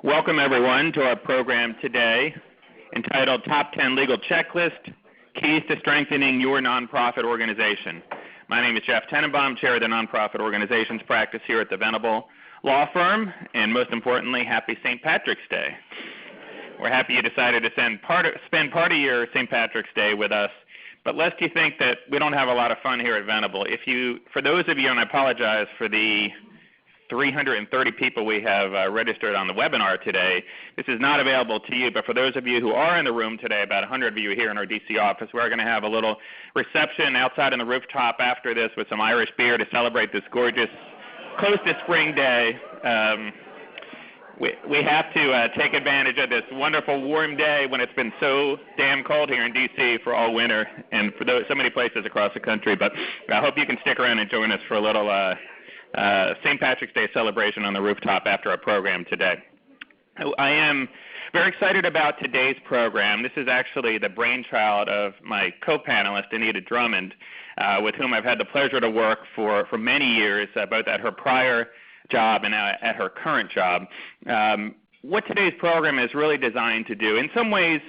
Welcome, everyone, to our program today entitled Top 10 Legal Checklist, Keys to Strengthening Your Nonprofit Organization. My name is Jeff Tenenbaum, Chair of the Nonprofit Organizations Practice here at the Venable Law Firm, and most importantly, happy St. Patrick's Day. We're happy you decided to spend part of your St. Patrick's Day with us, but lest you think that we don't have a lot of fun here at Venable, for those of you, and I apologize for the 330 people we have registered on the webinar today. This is not available to you, but for those of you who are in the room today, about 100 of you here in our DC office, we're going to have a little reception outside on the rooftop after this with some Irish beer to celebrate this gorgeous, close to spring day. We have to take advantage of this wonderful warm day when it's been so damn cold here in DC for all winter and for so many places across the country. But I hope you can stick around and join us for a little St. Patrick's Day celebration on the rooftop after our program today. I am very excited about today's program. This is actually the brainchild of my co-panelist, Anita Drummond, with whom I've had the pleasure to work for many years, both at her prior job and at her current job. What today's program is really designed to do, in some ways,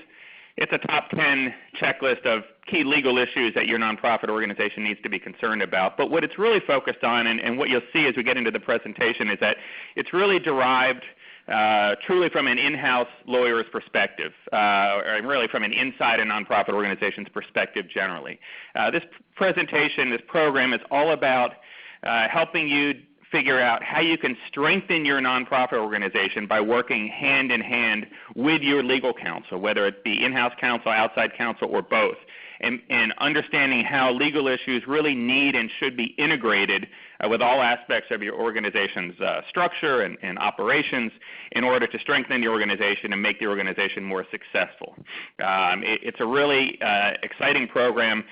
it's a top 10 checklist of key legal issues that your nonprofit organization needs to be concerned about. But what it's really focused on, and what you'll see as we get into the presentation, is that it's really derived truly from an in-house lawyer's perspective, or really from an inside a nonprofit organization's perspective generally. This presentation, this program is all about helping you figure out how you can strengthen your nonprofit organization by working hand in hand with your legal counsel, whether it be in-house counsel, outside counsel, or both, and understanding how legal issues really need and should be integrated with all aspects of your organization's structure and operations in order to strengthen the organization and make the organization more successful. It's a really exciting program.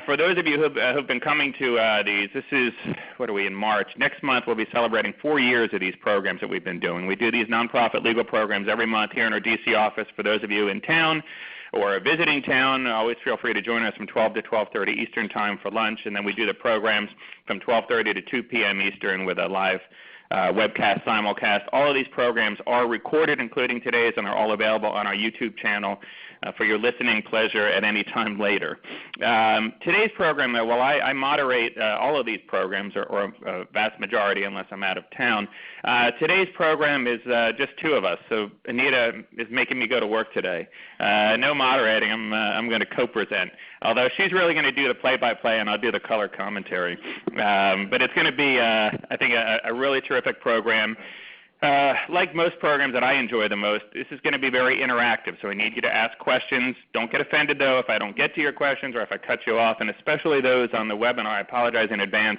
For those of you who've been coming to these, this is, what are we, in March? Next month we'll be celebrating 4 years of these programs that we've been doing. We do these nonprofit legal programs every month here in our DC office. For those of you in town or visiting town, always feel free to join us from 12 to 12:30 Eastern Time for lunch, and then we do the programs from 12:30 to 2 p.m. Eastern with a live webcast, simulcast. All of these programs are recorded, including today's, and are all available on our YouTube channel for your listening pleasure at any time later. Today's program, while I moderate all of these programs, or a vast majority unless I'm out of town, today's program is just two of us. So Anita is making me go to work today. No moderating. I'm going to co-present, although she's really going to do the play-by-play and I'll do the color commentary. But it's going to be, I think, a really terrific program. Like most programs that I enjoy the most, this is going to be very interactive, so I need you to ask questions. Don't get offended, though, if I don't get to your questions or if I cut you off, and especially those on the webinar. I apologize in advance.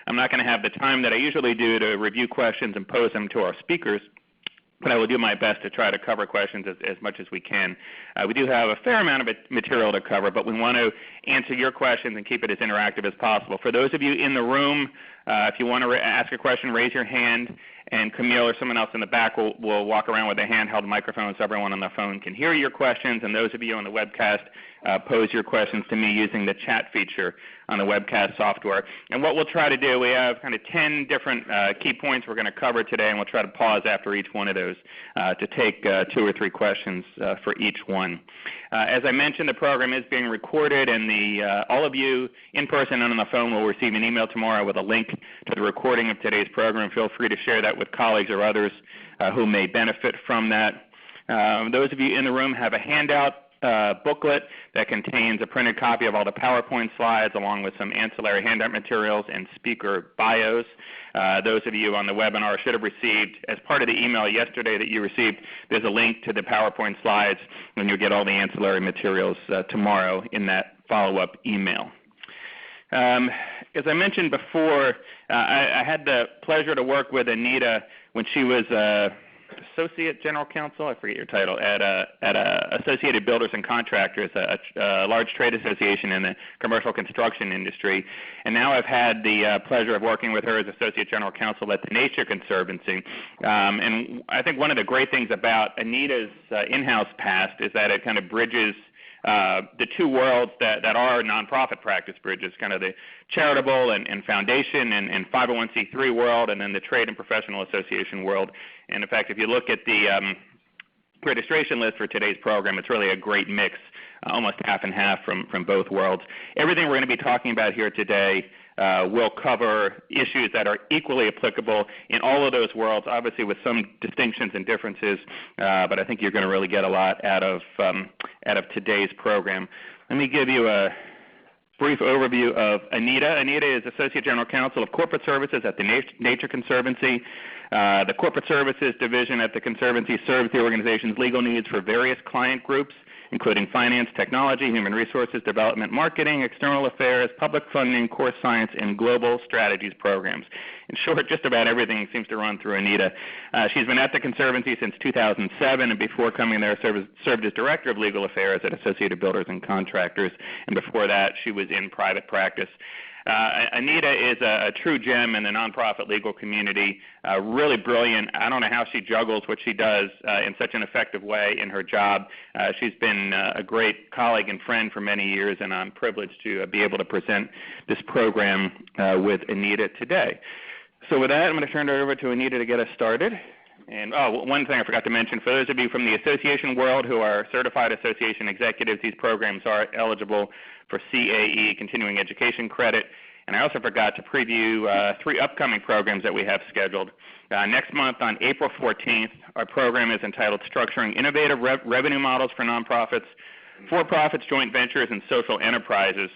I'm not going to have the time that I usually do to review questions and pose them to our speakers, but I will do my best to try to cover questions as much as we can. We do have a fair amount of material to cover, but we want to answer your questions and keep it as interactive as possible. For those of you in the room, if you want to ask a question, raise your hand, and Camille or someone else in the back will walk around with a handheld microphone so everyone on the phone can hear your questions, and those of you on the webcast pose your questions to me using the chat feature on the webcast software. And what we'll try to do, we have kind of 10 different key points we're going to cover today, and we'll try to pause after each one of those to take 2 or 3 questions for each one. As I mentioned, the program is being recorded, and all of you in person and on the phone will receive an email tomorrow with a link to the recording of today's program. Feel free to share that with colleagues or others who may benefit from that. Those of you in the room have a handout booklet that contains a printed copy of all the PowerPoint slides along with some ancillary handout materials and speaker bios. Those of you on the webinar should have received, as part of the email yesterday that you received, there's a link to the PowerPoint slides, and you'll get all the ancillary materials tomorrow in that follow-up email. As I mentioned before, I had the pleasure to work with Anita when she was Associate General Counsel, I forget your title, at Associated Builders and Contractors, a large trade association in the commercial construction industry. And now I've had the pleasure of working with her as Associate General Counsel at the Nature Conservancy. And I think one of the great things about Anita's in-house past is that it kind of bridges the two worlds that are nonprofit practice bridges, kind of the charitable and foundation and 501c3 world, and then the trade and professional association world. And in fact, if you look at the registration list for today's program, it's really a great mix, almost half and half from both worlds. Everything we're going to be talking about here today will cover issues that are equally applicable in all of those worlds, obviously with some distinctions and differences, but I think you're going to really get a lot out of today's program. Let me give you a brief overview of Anita. Anita is Associate General Counsel of Corporate Services at the Nature Conservancy. The Corporate Services Division at the Conservancy serves the organization's legal needs for various client groups, including finance, technology, human resources, development, marketing, external affairs, public funding, core science, and global strategies programs. In short, just about everything seems to run through Anita. She's been at the Conservancy since 2007, and before coming there served as Director of Legal Affairs at Associated Builders and Contractors, and before that she was in private practice. Anita is a true gem in the nonprofit legal community, really brilliant. I don't know how she juggles what she does in such an effective way in her job. She's been a great colleague and friend for many years, and I'm privileged to be able to present this program with Anita today. So with that, I'm going to turn it over to Anita to get us started. And one thing I forgot to mention, for those of you from the association world who are certified association executives, these programs are eligible for CAE, continuing education credit. And I also forgot to preview 3 upcoming programs that we have scheduled. Next month on April 14th, our program is entitled Structuring Innovative Revenue Models for Nonprofits, For-Profits, Joint Ventures, and Social Enterprises.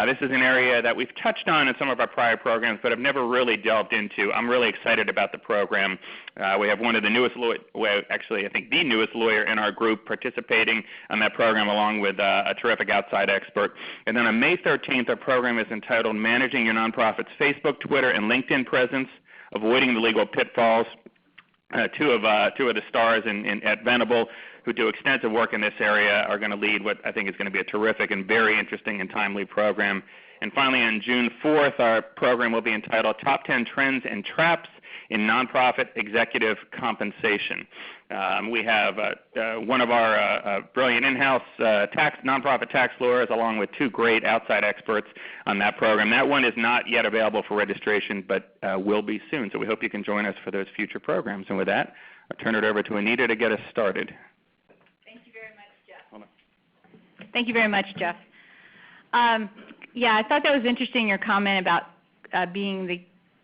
This is an area that we've touched on in some of our prior programs, but have never really delved into. I'm really excited about the program. We have one of the newest actually I think the newest lawyer in our group participating on that program, along with a terrific outside expert. And then on May 13th, our program is entitled Managing Your Nonprofit's Facebook, Twitter, and LinkedIn Presence, Avoiding the Legal Pitfalls. Two of the stars at Venable, who do extensive work in this area, are going to lead what I think is going to be a terrific and very interesting and timely program. And finally, on June 4th, our program will be entitled Top 10 Trends and Traps in Nonprofit Executive Compensation. We have one of our brilliant in-house nonprofit tax lawyers, along with 2 great outside experts on that program. That one is not yet available for registration, but will be soon. So we hope you can join us for those future programs. And with that, I'll turn it over to Anita to get us started. Thank you very much, Jeff. Hold on. Thank you very much, Jeff. Yeah, I thought that was interesting, your comment about being the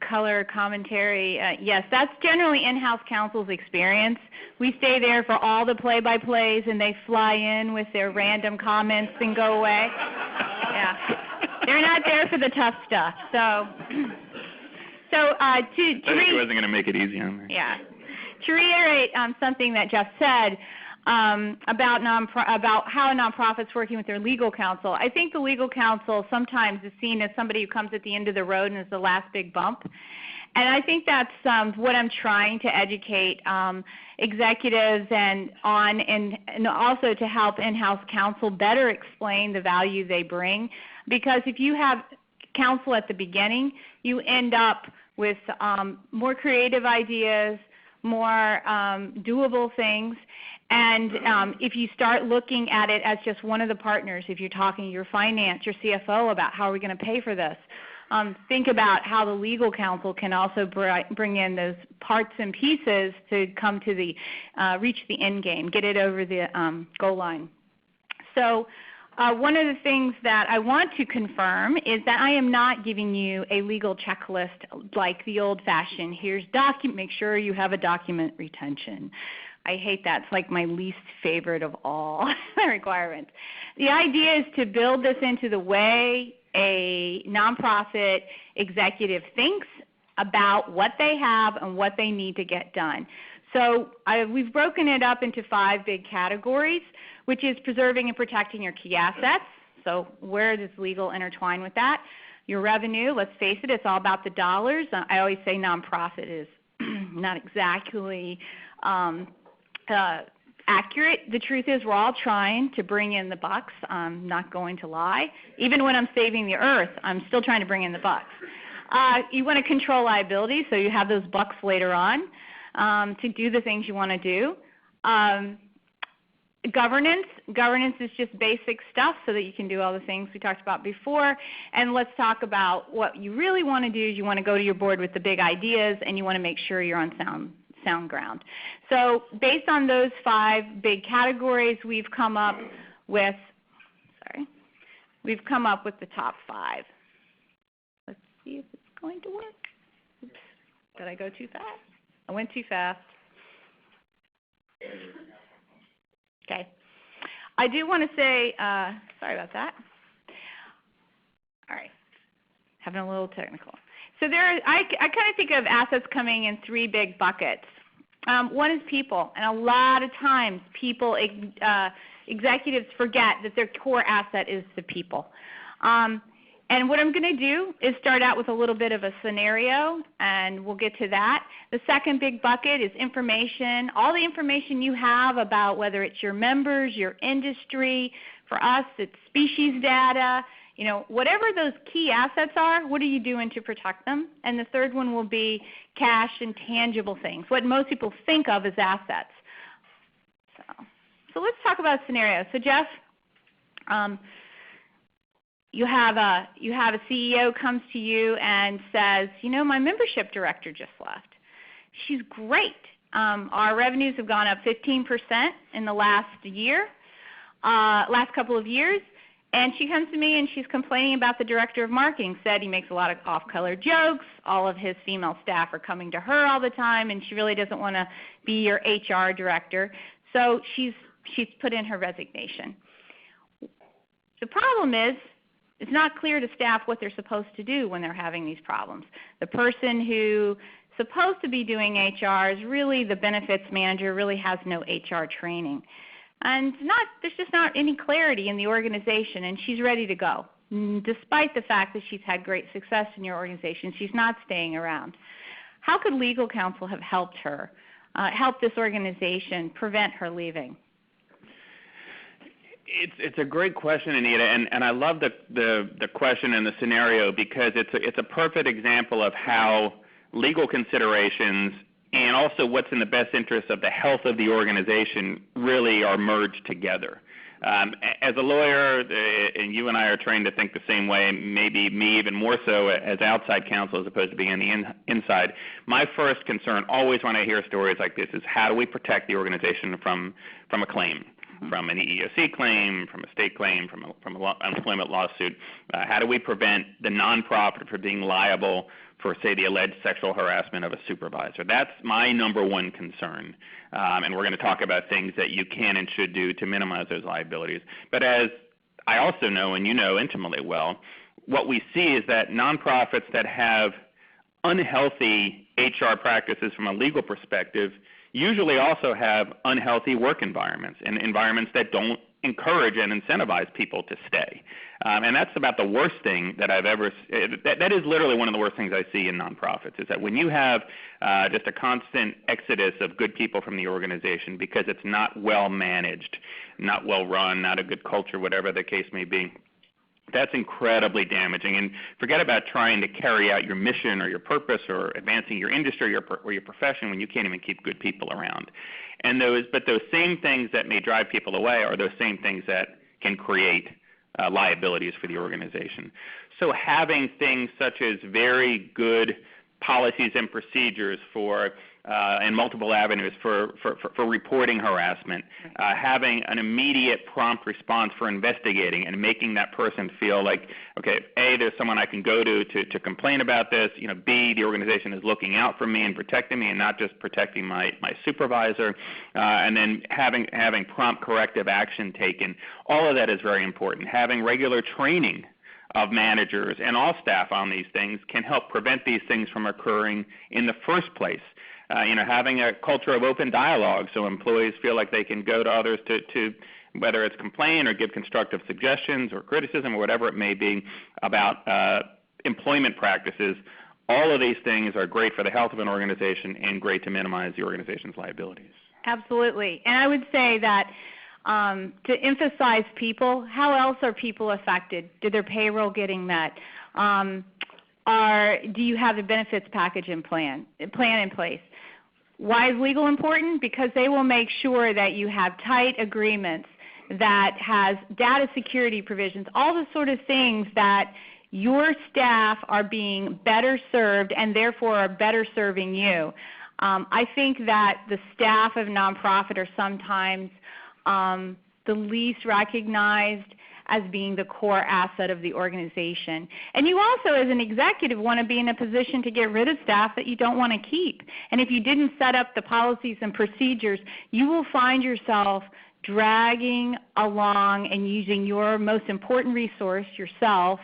color commentary. Yes, that's generally in-house counsel's experience. We stay there for all the play-by-plays, and they fly in with their random comments and go away. Yeah, they're not there for the tough stuff. So I think he wasn't going to make it easy on me. Yeah, to reiterate something that Jeff said about how a nonprofit's working with their legal counsel. I think the legal counsel sometimes is seen as somebody who comes at the end of the road and is the last big bump. And I think that's what I'm trying to educate executives and also to help in-house counsel better explain the value they bring. Because if you have counsel at the beginning, you end up with more creative ideas, more doable things. And if you start looking at it as just one of the partners, if you're talking to your finance, your CFO about how are we going to pay for this, think about how the legal counsel can also bring in those parts and pieces to come to the reach the end game, get it over the goal line. So one of the things that I want to confirm is that I am not giving you a legal checklist like the old-fashioned, here's make sure you have a document retention. I hate that. It's like my least favorite of all requirements. The idea is to build this into the way a nonprofit executive thinks about what they have and what they need to get done. So we've broken it up into 5 big categories, which is preserving and protecting your key assets. So where does legal intertwine with that? Your revenue, let's face it, it's all about the dollars. I always say nonprofit is not exactly accurate. The truth is we're all trying to bring in the bucks. I'm not going to lie. Even when I'm saving the earth, I'm still trying to bring in the bucks. You want to control liability so you have those bucks later on to do the things you want to do. Governance. Governance is just basic stuff so that you can do all the things we talked about before. And let's talk about what you really want to do is you want to go to your board with the big ideas, and you want to make sure you're on sound ground. So based on those 5 big categories, we've come up with the top 5. Let's see if it's going to work. Oops. Did I go too fast? I went too fast. Okay. I do want to say, sorry about that. All right. Having a little technical. So I kind of think of assets coming in 3 big buckets. One is people, and a lot of times executives forget that their core asset is the people. And what I'm going to do is start out with a little bit of a scenario, and we'll get to that. The second big bucket is information, all the information you have about whether it's your members, your industry. For us, it's species data. You know, whatever those key assets are, what are you doing to protect them? And the third one will be cash and tangible things, what most people think of as assets. So let's talk about a scenario. So Jeff, you have a CEO comes to you and says, you know, my membership director just left. She's great. Our revenues have gone up 15% in the last couple of years. And she comes to me and she's complaining about the director of marketing, said he makes a lot of off-color jokes. All of his female staff are coming to her all the time, and she really doesn't want to be your HR director. So she's put in her resignation. The problem is, it's not clear to staff what they're supposed to do when they're having these problems. The person who's supposed to be doing HR is really the benefits manager, really has no HR training. And there's just not any clarity in the organization, and she's ready to go. Despite the fact that she's had great success in your organization, she's not staying around. How could legal counsel have helped her, help this organization prevent her leaving? It's a great question, Anita, and I love the question and the scenario because it's a perfect example of how legal considerations and also what's in the best interest of the health of the organization really are merged together. As a lawyer, and you and I are trained to think the same way, maybe me even more so as outside counsel as opposed to being on the inside, my first concern always when I hear stories like this is how do we protect the organization from a claim? From an EEOC claim, from a state claim, from an unemployment lawsuit. How do we prevent the nonprofit from being liable for, say, the alleged sexual harassment of a supervisor? That's my number one concern. And we're going to talk about things that you can and should do to minimize those liabilities. But as I also know, and you know intimately well, what we see is that nonprofits that have unhealthy HR practices from a legal perspective usually also have unhealthy work environments and environments that don't encourage and incentivize people to stay. And that's about the worst thing that I've ever – that is literally one of the worst things I see in nonprofits is that when you have just a constant exodus of good people from the organization because it's not well managed, not well run, not a good culture, whatever the case may be, that's incredibly damaging. And forget about trying to carry out your mission or your purpose or advancing your industry or your profession when you can't even keep good people around. And those same things that may drive people away are those same things that can create liabilities for the organization. So having things such as very good policies and procedures for and multiple avenues for reporting harassment, having an immediate prompt response for investigating and making that person feel like, okay, A, there's someone I can go to complain about this, you know, B, the organization is looking out for me and protecting me and not just protecting my supervisor, and then having prompt corrective action taken. All of that is very important. Having regular training of managers and all staff on these things can help prevent these things from occurring in the first place. Having a culture of open dialogue so employees feel like they can go to others to whether it's complain or give constructive suggestions or criticism or whatever it may be about employment practices. All of these things are great for the health of an organization and great to minimize the organization's liabilities. Absolutely. And I would say that to emphasize people, how else are people affected? Did their payroll getting met? Do you have a benefits package plan in place? Why is legal important? Because they will make sure that you have tight agreements that has data security provisions, all the sort of things that your staff are being better served and therefore are better serving you. I think that the staff of nonprofit are sometimes the least recognized as being the core asset of the organization. And you also, as an executive, want to be in a position to get rid of staff that you don't want to keep. And if you didn't set up the policies and procedures, you will find yourself dragging along and using your most important resource, yourself,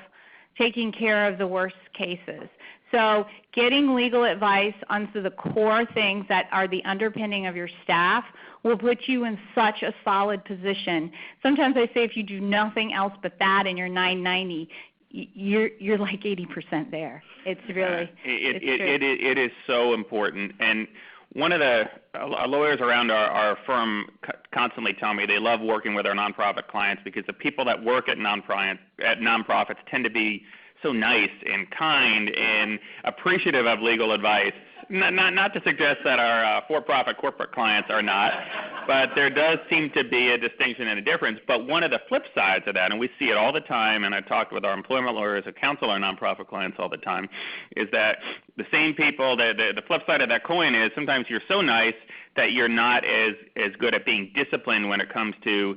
taking care of the worst cases. So getting legal advice on the core things that are the underpinning of your staff will put you in such a solid position. Sometimes I say if you do nothing else but that in your 990, you're like 80% there. It's really it is so important. And one of the lawyers around our firm constantly tell me they love working with our nonprofit clients because the people that work at nonprofits tend to be so nice and kind and appreciative of legal advice. Not to suggest that our for-profit corporate clients are not, but there does seem to be a distinction and a difference. But one of the flip sides of that, and we see it all the time, and I talk with our employment lawyers who counsel our nonprofit clients all the time, is that the same people, the flip side of that coin is sometimes you're so nice that you're not as good at being disciplined when it comes to,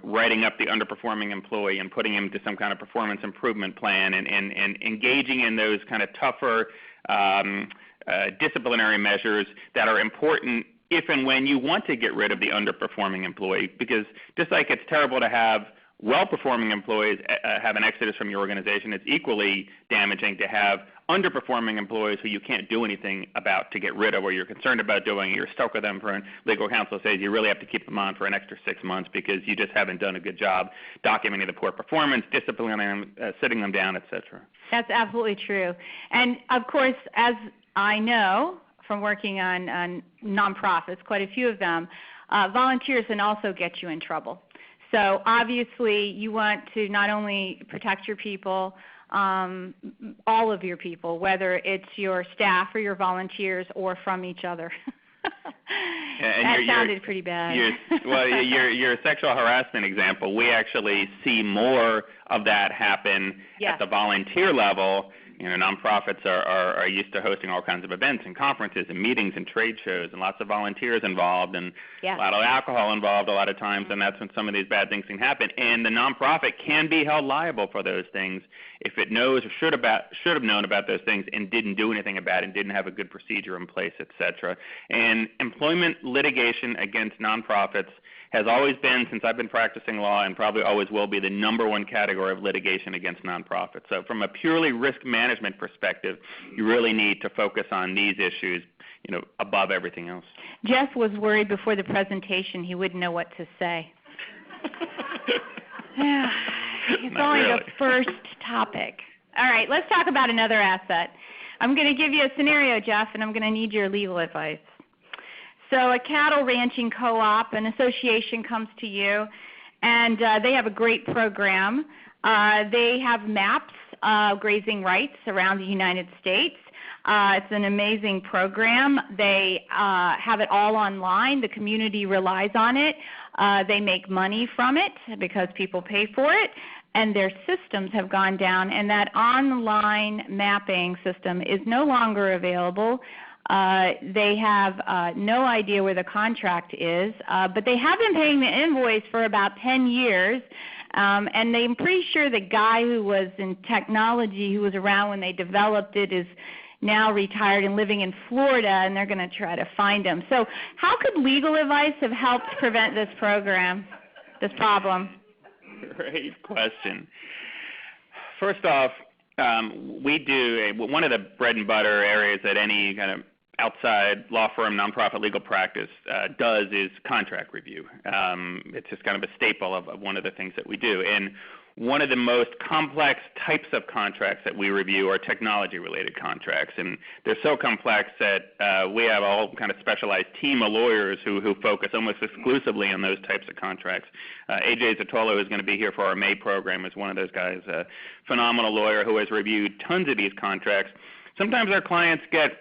writing up the underperforming employee and putting him to some kind of performance improvement plan and engaging in those kind of tougher disciplinary measures that are important if and when you want to get rid of the underperforming employee. Because just like it's terrible to have well-performing employees have an exodus from your organization, it's equally damaging to have underperforming employees who you can't do anything about to get rid of, or you're concerned about doing, you're stuck with them for legal counsel says you really have to keep them on for an extra 6 months because you just haven't done a good job documenting the poor performance, disciplining them, sitting them down, et cetera. That's absolutely true. And, of course, as I know from working on nonprofits, quite a few of them, volunteers can also get you in trouble. So obviously you want to not only protect your people, all of your people, whether it's your staff or your volunteers or from each other. That sounded pretty bad. Your sexual harassment example, we actually see more of that happen at the volunteer level. Nonprofits are used to hosting all kinds of events and conferences and meetings and trade shows and lots of volunteers involved and a lot of alcohol involved a lot of times, and that's when some of these bad things can happen. And the nonprofit can be held liable for those things if it knows or should have known about those things and didn't do anything about it and didn't have a good procedure in place, et cetera. And employment litigation against nonprofits has always been, since I've been practicing law, and probably always will be, the number one category of litigation against nonprofits. So from a purely risk management perspective, you really need to focus on these issues, above everything else. Jeff was worried before the presentation he wouldn't know what to say. It's only the first topic. All right, let's talk about another asset. I'm going to give you a scenario, Jeff, and I'm going to need your legal advice. So a cattle ranching co-op, an association comes to you, and they have a great program. They have maps of grazing rights around the United States. It's an amazing program. They have it all online. The community relies on it. They make money from it because people pay for it, and their systems have gone down, and that online mapping system is no longer available. They have no idea where the contract is, but they have been paying the invoice for about 10 years, and I'm pretty sure the guy who was in technology, who was around when they developed it, is now retired and living in Florida, and they're going to try to find him. So how could legal advice have helped prevent this problem? Great question. First off, we do one of the bread and butter areas that any kind of outside law firm, nonprofit legal practice does is contract review. It's just kind of a staple of one of the things that we do. And one of the most complex types of contracts that we review are technology-related contracts. And they're so complex that we have a whole kind of specialized team of lawyers who focus almost exclusively on those types of contracts. AJ Zatolo, who's going to be here for our May program, is one of those guys, a phenomenal lawyer who has reviewed tons of these contracts. Sometimes our clients get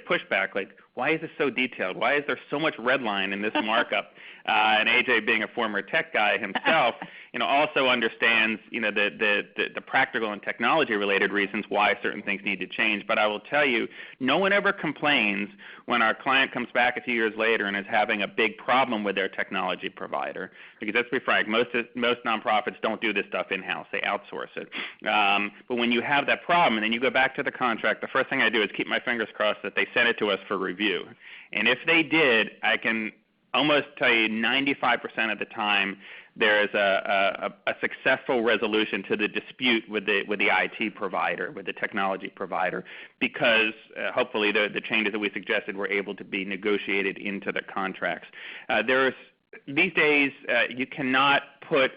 pushback, like, why is this so detailed? Why is there so much red line in this markup? And AJ, being a former tech guy himself, also understands, the practical and technology-related reasons why certain things need to change. But I will tell you, no one ever complains when our client comes back a few years later and is having a big problem with their technology provider. Because let's be frank, most nonprofits don't do this stuff in-house. They outsource it. But when you have that problem and then you go back to the contract, the first thing I do is keep my fingers crossed that they send it to us for review. And if they did, I can almost tell you 95% of the time there is a successful resolution to the dispute with the IT provider, with the technology provider, because hopefully the changes that we suggested were able to be negotiated into the contracts. These days, you cannot put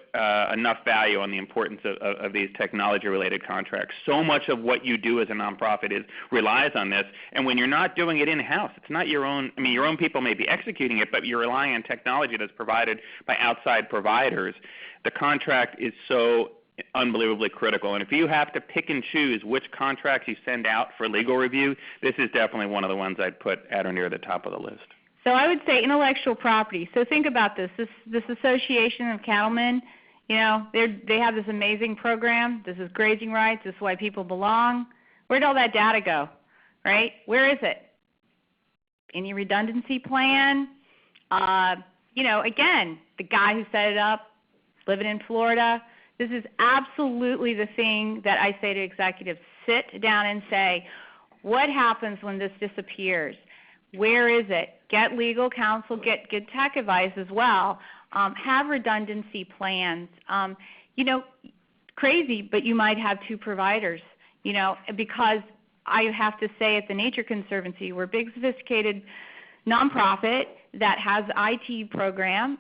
enough value on the importance of these technology-related contracts. So much of what you do as a nonprofit relies on this, and when you're not doing it in-house, it's not your own. I mean, your own people may be executing it, but you're relying on technology that's provided by outside providers. The contract is so unbelievably critical, and if you have to pick and choose which contracts you send out for legal review, this is definitely one of the ones I'd put at or near the top of the list. So I would say intellectual property. So think about this. This Association of Cattlemen, they have this amazing program. This is grazing rights. This is why people belong. Where'd all that data go, right? Where is it? Any redundancy plan? Again, the guy who set it up, living in Florida. This is absolutely the thing that I say to executives. Sit down and say, what happens when this disappears? Where is it? Get legal counsel, get tech advice as well. Have redundancy plans. Crazy, but you might have two providers, because I have to say at the Nature Conservancy, we're a big, sophisticated nonprofit that has an IT program,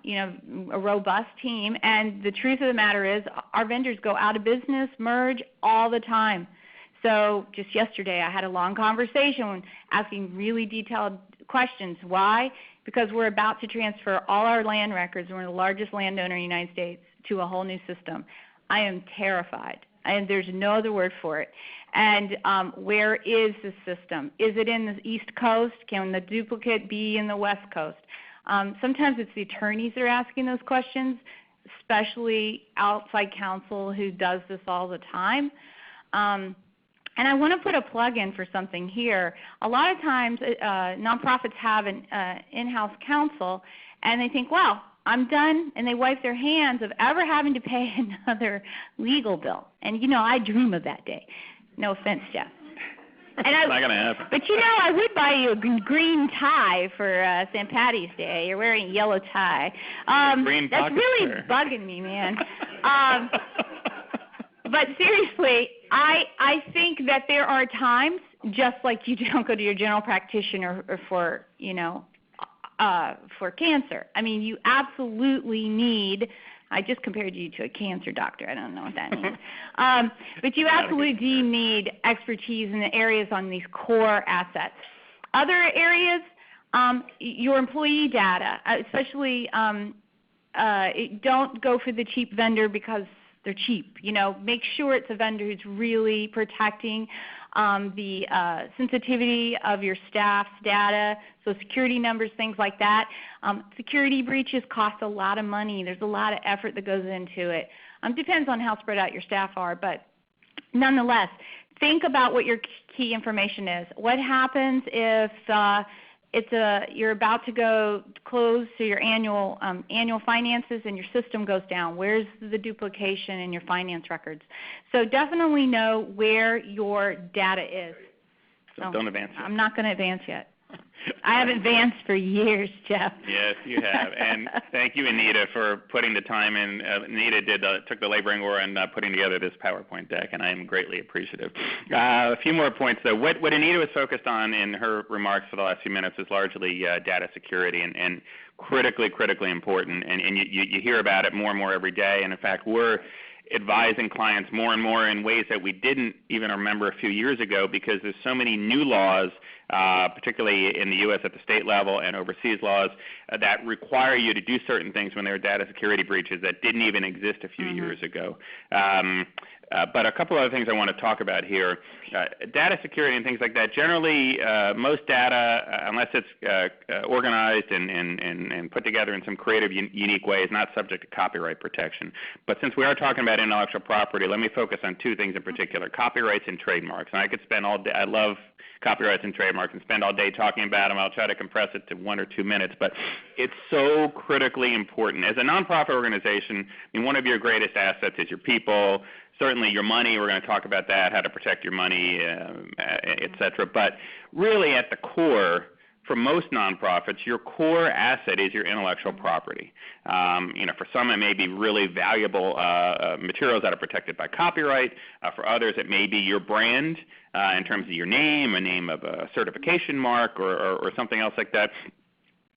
a robust team, and the truth of the matter is our vendors go out of business, merge all the time. So just yesterday I had a long conversation asking really detailed questions. Why? Because we're about to transfer all our land records. We're the largest landowner in the United States to a whole new system. I am terrified, and there's no other word for it. And where is the system? Is it in the East Coast? Can the duplicate be in the West Coast? Sometimes it's the attorneys that are asking those questions, especially outside counsel who does this all the time. And I want to put a plug in for something here. A lot of times nonprofits have an in-house counsel, and they think, well, I'm done, and they wipe their hands of ever having to pay another legal bill. And, I dream of that day. No offense, Jeff. And it's not going to happen. But, I would buy you a green tie for St. Patty's Day. You're wearing a yellow tie. Green that's really square. bugging me, man. But seriously, I think that there are times, just like you don't go to your general practitioner for, for cancer. I mean, you absolutely need, I just compared you to a cancer doctor. I don't know what that means. But you absolutely do need expertise in the areas on these core assets. Other areas, your employee data, especially don't go for the cheap vendor because they're cheap. Make sure it's a vendor who's really protecting the sensitivity of your staff's data, so security numbers, things like that. Security breaches cost a lot of money. There's a lot of effort that goes into it. Depends on how spread out your staff are, but nonetheless, think about what your key information is. What happens if you're about to go close to your annual finances and your system goes down? Where's the duplication in your finance records? So definitely know where your data is. So don't advance yet. I'm not going to advance yet. I have advanced for years, Jeff. Yes, you have. And thank you, Anita, for putting the time in. Anita took the laboring oar and putting together this PowerPoint deck, and I am greatly appreciative. A few more points, though. What Anita was focused on in her remarks for the last few minutes is largely data security and critically important. And you hear about it more and more every day. And, in fact, we're advising clients more and more in ways that we didn't even remember a few years ago, because there's so many new laws, particularly in the U.S. at the state level and overseas laws, that require you to do certain things when there are data security breaches that didn't even exist a few years ago. But a couple other things I want to talk about here. Data security and things like that. Generally, most data, unless it's organized and put together in some creative, unique way, is not subject to copyright protection. But since we are talking about intellectual property, let me focus on two things in particular, copyrights and trademarks. And I could spend all day, I love copyrights and trademarks and spend all day talking about them. I'll try to compress it to 1 or 2 minutes, but it's so critically important. As a nonprofit organization, I mean, one of your greatest assets is your people, certainly your money. We're going to talk about that, how to protect your money, et cetera. But really at the core, for most nonprofits, your core asset is your intellectual property. For some, it may be really valuable materials that are protected by copyright. For others, it may be your brand in terms of your name, a name of a certification mark, or something else like that.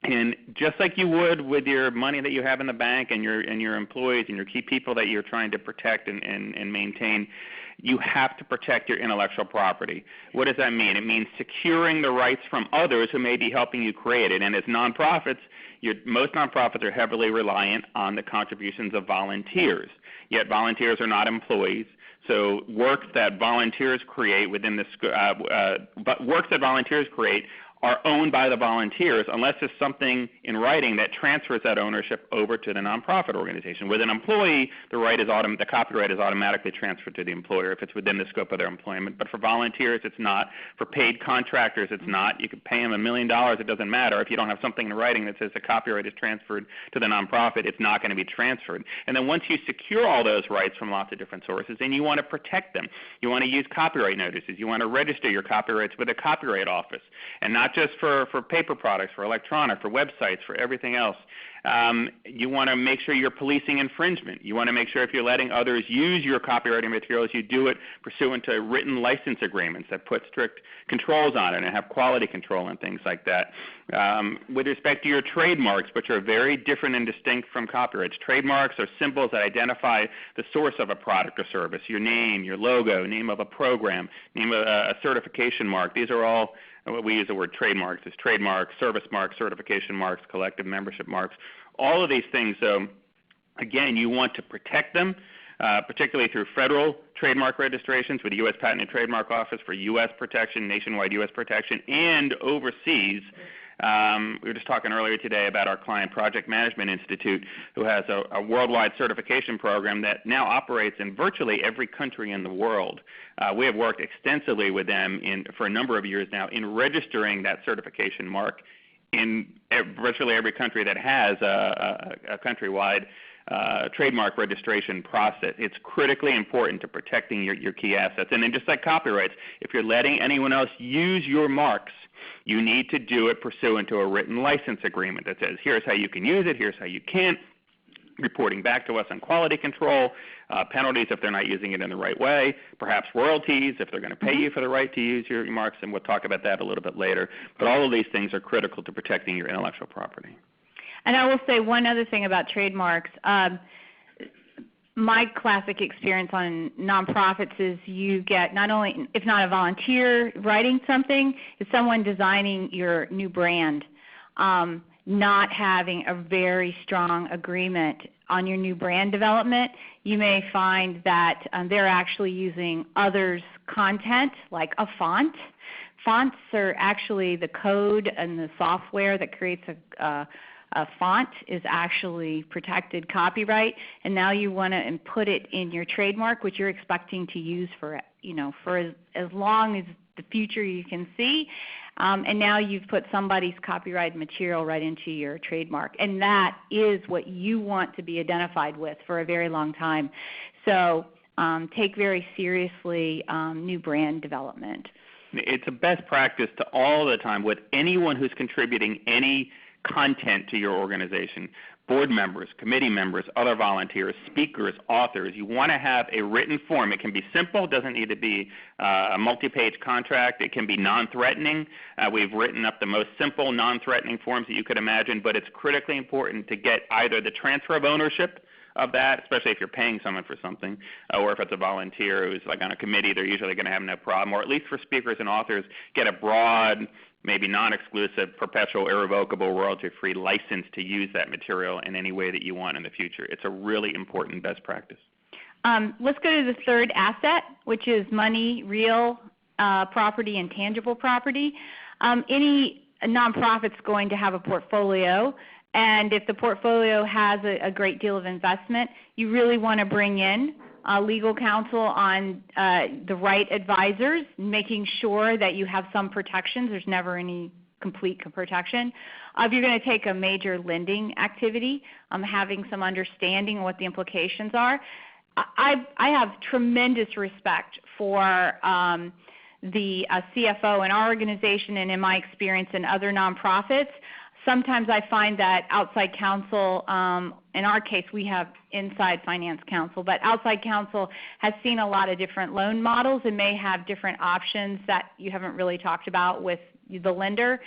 And just like you would with your money that you have in the bank and your employees and your key people that you're trying to protect and maintain, you have to protect your intellectual property. What does that mean? It means securing the rights from others who may be helping you create it. And as nonprofits, most nonprofits are heavily reliant on the contributions of volunteers. Yet volunteers are not employees. So works that volunteers create are owned by the volunteers unless there's something in writing that transfers that ownership over to the nonprofit organization. With an employee, the copyright is automatically transferred to the employer if it's within the scope of their employment. But for volunteers, it's not. For paid contractors, it's not. You could pay them $1 million. It doesn't matter. If you don't have something in writing that says the copyright is transferred to the nonprofit, it's not going to be transferred. And then once you secure all those rights from lots of different sources, then you want to protect them. You want to use copyright notices. You want to register your copyrights with a copyright office, and not just for paper products, for electronic, for websites, for everything else. You want to make sure you're policing infringement. You want to make sure if you're letting others use your copyrighted materials, you do it pursuant to written license agreements that put strict controls on it and have quality control and things like that. With respect to your trademarks, which are very different and distinct from copyrights, trademarks are symbols that identify the source of a product or service, your name, your logo, name of a program, name of a certification mark. These are all, we use the word trademarks, as trademarks, service marks, certification marks, collective membership marks. All of these things, again, you want to protect them, particularly through federal trademark registrations with the U.S. Patent and Trademark Office for U.S. protection, nationwide U.S. protection, and overseas. We were just talking earlier today about our client Project Management Institute, who has a worldwide certification program that now operates in virtually every country in the world. We have worked extensively with them for a number of years now in registering that certification mark in virtually every country that has a countrywide trademark registration process. It's critically important to protecting your key assets. And then just like copyrights, if you're letting anyone else use your marks, you need to do it pursuant to a written license agreement that says, here's how you can use it, here's how you can't, reporting back to us on quality control, penalties if they're not using it in the right way, perhaps royalties if they're going to pay you for the right to use your marks, and we'll talk about that a little bit later. But all of these things are critical to protecting your intellectual property. And I will say one other thing about trademarks. My classic experience on nonprofits is you get not only, if not a volunteer writing something, it's someone designing your new brand, not having a very strong agreement on your new brand development. You may find that they're actually using others' content, like a font. Fonts are actually the code and the software that creates a font is actually protected copyright, and now you want to put it in your trademark, which you're expecting to use for as long as the future you can see, and now you've put somebody's copyrighted material right into your trademark, and that is what you want to be identified with for a very long time. So take very seriously new brand development. It's a best practice to all the time with anyone who's contributing any content to your organization, board members, committee members, other volunteers, speakers, authors. You want to have a written form. It can be simple. It doesn't need to be a multi-page contract. It can be non-threatening. We've written up the most simple non-threatening forms that you could imagine, but it's critically important to get either the transfer of ownership of that, especially if you're paying someone for something, or if it's a volunteer who's like on a committee, they're usually going to have no problem, or at least for speakers and authors, get a broad, maybe non-exclusive, perpetual, irrevocable, royalty-free license to use that material in any way that you want in the future. It's a really important best practice. Let's go to the third asset, which is money, real property, and tangible property. Any nonprofit's going to have a portfolio, and if the portfolio has a great deal of investment, you really want to bring in legal counsel on the right advisors, making sure that you have some protections. There's never any complete protection. If you're going to take a major lending activity, having some understanding of what the implications are. I have tremendous respect for the CFO in our organization and in my experience in other nonprofits. Sometimes I find that outside counsel, in our case we have inside finance counsel, but outside counsel has seen a lot of different loan models and may have different options that you haven't really talked about with the lender.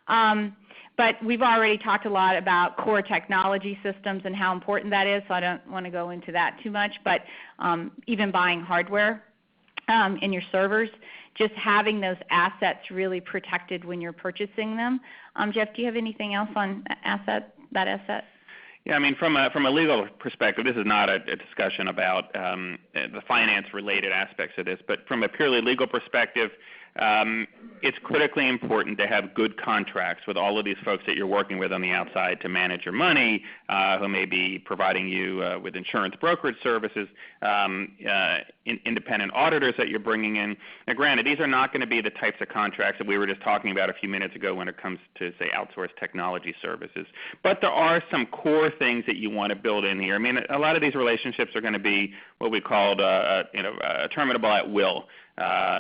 But we've already talked a lot about core technology systems and how important that is, so I don't want to go into that too much. But even buying hardware in your servers, just having those assets really protected when you're purchasing them. Jeff, do you have anything else on that asset? Yeah, I mean, from a legal perspective, this is not a discussion about the finance-related aspects of this, but from a purely legal perspective, it's critically important to have good contracts with all of these folks that you're working with on the outside to manage your money, who may be providing you with insurance brokerage services, independent auditors that you're bringing in. Now, granted, these are not going to be the types of contracts that we were just talking about a few minutes ago when it comes to, say, outsourced technology services. But there are some core things that you want to build in here. I mean, a lot of these relationships are going to be what we call terminable at will.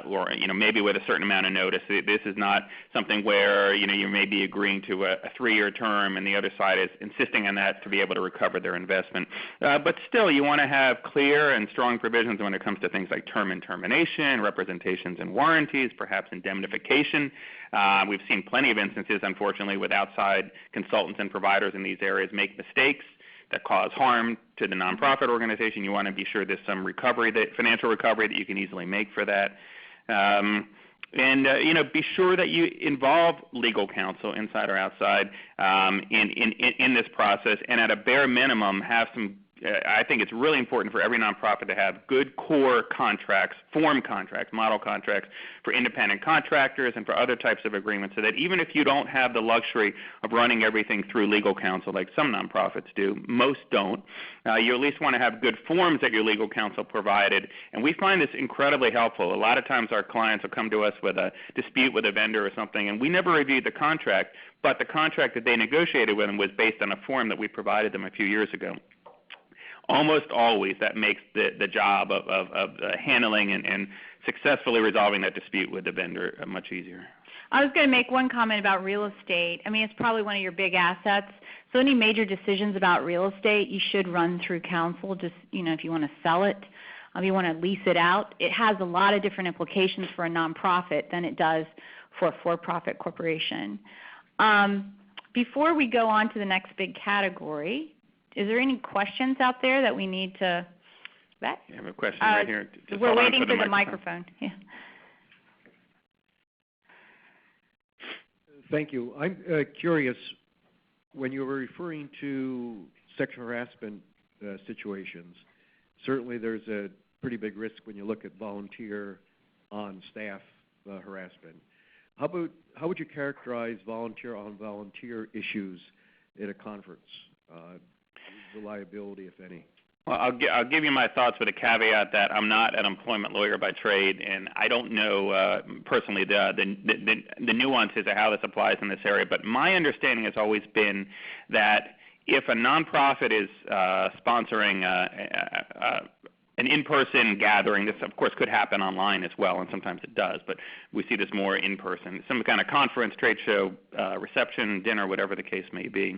Or maybe with a certain amount of notice. This is not something where you may be agreeing to a 3-year term and the other side is insisting on that to be able to recover their investment. But still, you want to have clear and strong provisions when it comes to things like term and termination, representations and warranties, perhaps indemnification. We've seen plenty of instances, unfortunately, with outside consultants and providers in these areas make mistakes that cause harm to the nonprofit organization. You want to be sure there's some recovery, financial recovery that you can easily make for that. Be sure that you involve legal counsel inside or outside in this process, and at a bare minimum have some. I think it's really important for every nonprofit to have good core contracts, form contracts, model contracts for independent contractors and for other types of agreements, so that even if you don't have the luxury of running everything through legal counsel like some nonprofits do, most don't, you at least want to have good forms that your legal counsel provided. And we find this incredibly helpful. A lot of times our clients will come to us with a dispute with a vendor or something, and we never reviewed the contract, but the contract that they negotiated with them was based on a form that we provided them a few years ago. Almost always that makes the job of handling and successfully resolving that dispute with the vendor much easier. I was going to make one comment about real estate. I mean, it's probably one of your big assets. So any major decisions about real estate, you should run through counsel. Just, if you want to sell it, if you want to lease it out, it has a lot of different implications for a nonprofit than it does for a for-profit corporation. Before we go on to the next big category, is there any questions out there that we need to vet? I have a question right here. Just we're waiting for the microphone. Yeah. Thank you. I'm curious, when you were referring to sexual harassment situations, certainly there's a pretty big risk when you look at volunteer on staff harassment. How would you characterize volunteer on volunteer issues at a conference? The liability, if any? Well, I'll give you my thoughts with a caveat that I'm not an employment lawyer by trade, and I don't know personally the nuances of how this applies in this area. But my understanding has always been that if a nonprofit is sponsoring an in-person gathering, this of course could happen online as well, and sometimes it does, but we see this more in person, some kind of conference, trade show, reception, dinner, whatever the case may be.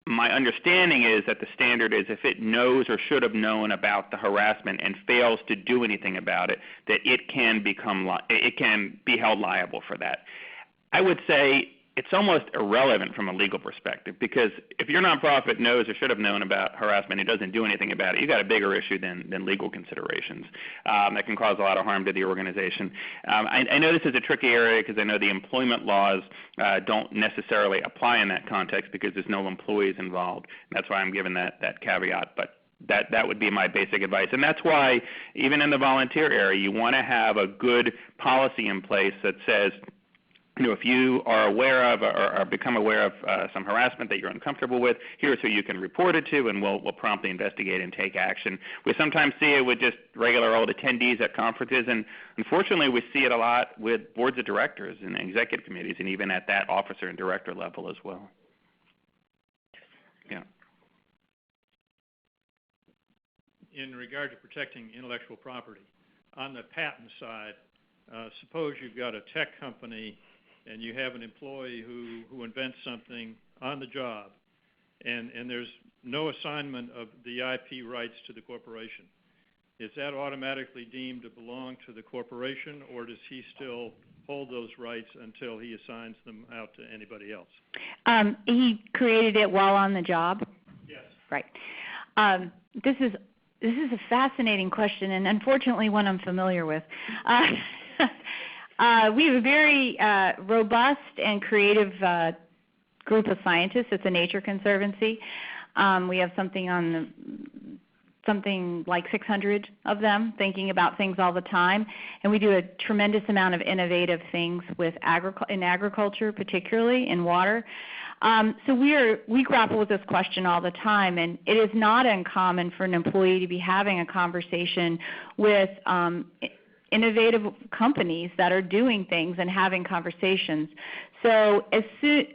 My understanding is that the standard is if it knows or should have known about the harassment and fails to do anything about it, that it can be held liable for that. I would say it's almost irrelevant from a legal perspective, because if your nonprofit knows or should have known about harassment and doesn't do anything about it, you've got a bigger issue than legal considerations that can cause a lot of harm to the organization. I know this is a tricky area because I know the employment laws don't necessarily apply in that context because there's no employees involved. That's why I'm giving that caveat. But That would be my basic advice. And that's why even in the volunteer area, you want to have a good policy in place that says, if you are aware of or become aware of some harassment that you're uncomfortable with, here's who you can report it to, and we'll promptly investigate and take action. We sometimes see it with just regular old attendees at conferences, and unfortunately we see it a lot with boards of directors and executive committees, and even at that officer and director level as well. Yeah. In regard to protecting intellectual property, on the patent side, suppose you've got a tech company and you have an employee who invents something on the job, and there's no assignment of the IP rights to the corporation. Is that automatically deemed to belong to the corporation, or does he still hold those rights until he assigns them out to anybody else? He created it while on the job? Yes. Right. This is a fascinating question, and unfortunately one I'm familiar with. We have a very robust and creative group of scientists. It's a Nature Conservancy. We have something like 600 of them thinking about things all the time, and we do a tremendous amount of innovative things with in agriculture, particularly in water. So we grapple with this question all the time, and it is not uncommon for an employee to be having a conversation with innovative companies that are doing things and having conversations. So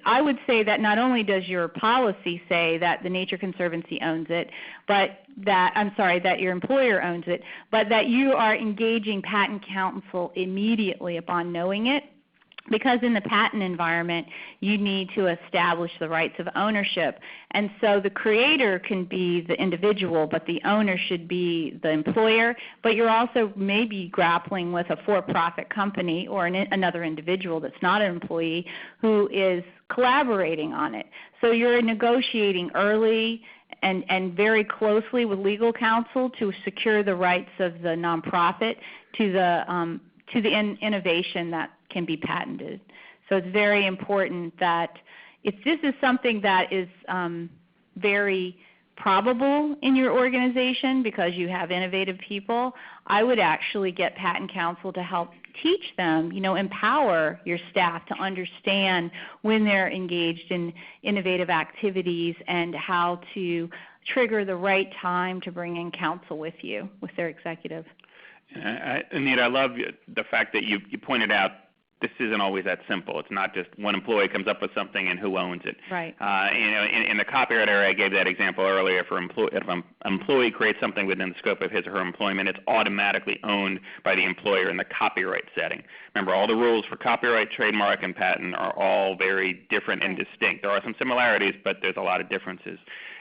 I would say that not only does your policy say that the Nature Conservancy owns it, but that your employer owns it, but that you are engaging patent counsel immediately upon knowing it. Because in the patent environment, you need to establish the rights of ownership. And so the creator can be the individual, but the owner should be the employer. But you're also maybe grappling with a for-profit company or another individual that's not an employee who is collaborating on it. So you're negotiating early and very closely with legal counsel to secure the rights of the nonprofit to the innovation that can be patented. So it's very important that if this is something that is very probable in your organization because you have innovative people, I would actually get patent counsel to help teach them, empower your staff to understand when they're engaged in innovative activities and how to trigger the right time to bring in counsel with you, with their executive. Anita, I love the fact that you pointed out this isn't always that simple. It's not just one employee comes up with something and who owns it. Right. In the copyright area, I gave that example earlier. If an employee creates something within the scope of his or her employment, it's automatically owned by the employer in the copyright setting. Remember, all the rules for copyright, trademark, and patent are all very different and distinct. There are some similarities, but there's a lot of differences.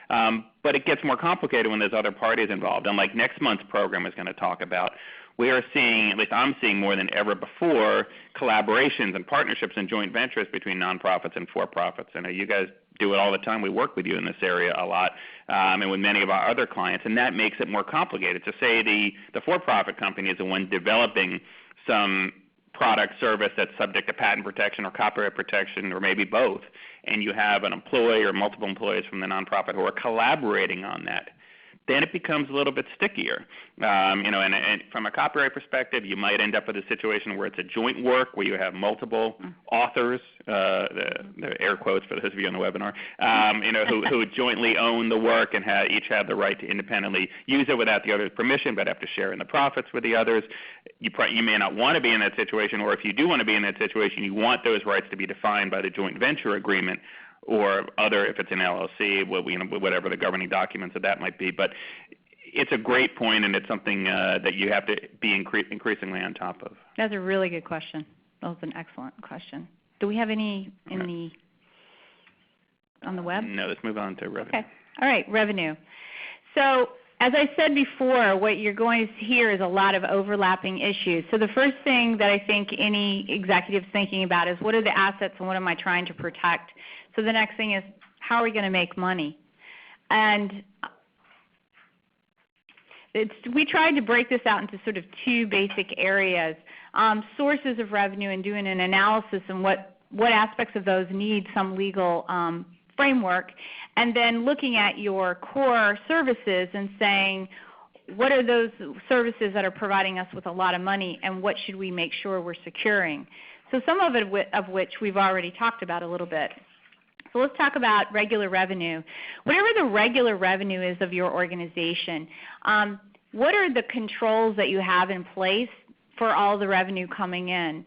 But it gets more complicated when there's other parties involved. And like next month's program is going to talk about, we are seeing, at least I'm seeing more than ever before, collaborations and partnerships and joint ventures between nonprofits and for-profits. I know you guys do it all the time. We work with you in this area a lot, and with many of our other clients, and that makes it more complicated. To say the for-profit company is the one developing some product, service that's subject to patent protection or copyright protection, or maybe both, and you have an employee or multiple employees from the nonprofit who are collaborating on that, then it becomes a little bit stickier. And from a copyright perspective, you might end up with a situation where it's a joint work where you have multiple authors, the air quotes for those of you on the webinar, who jointly own the work and each have the right to independently use it without the other's permission, but have to share in the profits with the others. You may not want to be in that situation, or if you do want to be in that situation, you want those rights to be defined by the joint venture agreement, or other, if it's an LLC, whatever the governing documents of that might be. But it's a great point, and it's something that you have to be increasingly on top of. That's a really good question. That was an excellent question. Do we have any on the web? No, let's move on to revenue. Okay. All right, revenue. So as I said before, what you're going to hear is a lot of overlapping issues. So the first thing that I think any executive's thinking about is, what are the assets and what am I trying to protect? So the next thing is, how are we going to make money? And we tried to break this out into sort of two basic areas, sources of revenue, and doing an analysis on what aspects of those need some legal framework, and then looking at your core services and saying, what are those services that are providing us with a lot of money, and what should we make sure we're securing? So some of it of which we've already talked about a little bit. So let's talk about regular revenue. Whatever the regular revenue is of your organization, what are the controls that you have in place for all the revenue coming in?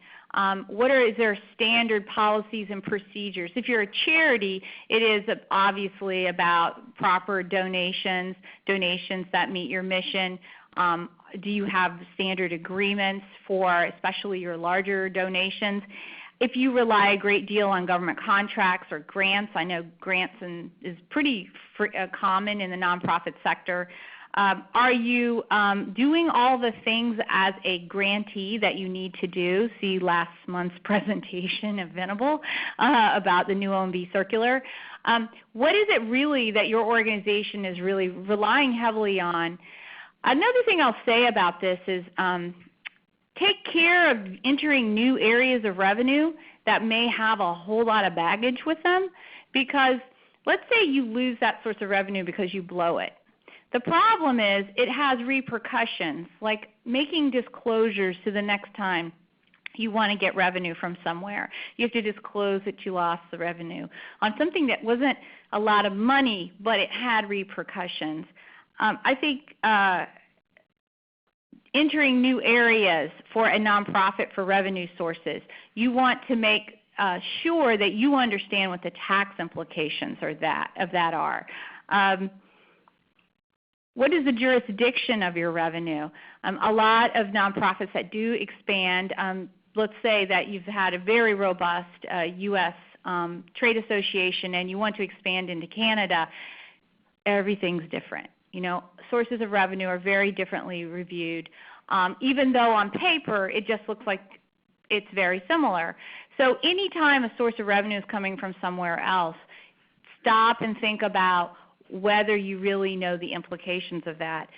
Is there standard policies and procedures? If you're a charity, it is obviously about proper donations that meet your mission. Do you have standard agreements for especially your larger donations? If you rely a great deal on government contracts or grants, I know grants is pretty common in the nonprofit sector. Are you doing all the things as a grantee that you need to do? See last month's presentation of Venable about the new OMB circular. What is it really that your organization is really relying heavily on? Another thing I'll say about this is take care of entering new areas of revenue that may have a whole lot of baggage with them, because let's say you lose that source of revenue because you blow it. The problem is it has repercussions, like making disclosures to the next time you want to get revenue from somewhere. You have to disclose that you lost the revenue on something that wasn't a lot of money, but it had repercussions. I think entering new areas for a nonprofit for revenue sources, you want to make sure that you understand what the tax implications of that are. What is the jurisdiction of your revenue? A lot of nonprofits that do expand, let's say that you've had a very robust U.S. trade association and you want to expand into Canada, everything's different. You know, sources of revenue are very differently reviewed, even though on paper it just looks like it's very similar. So anytime a source of revenue is coming from somewhere else, stop and think about whether you really know the implications of that.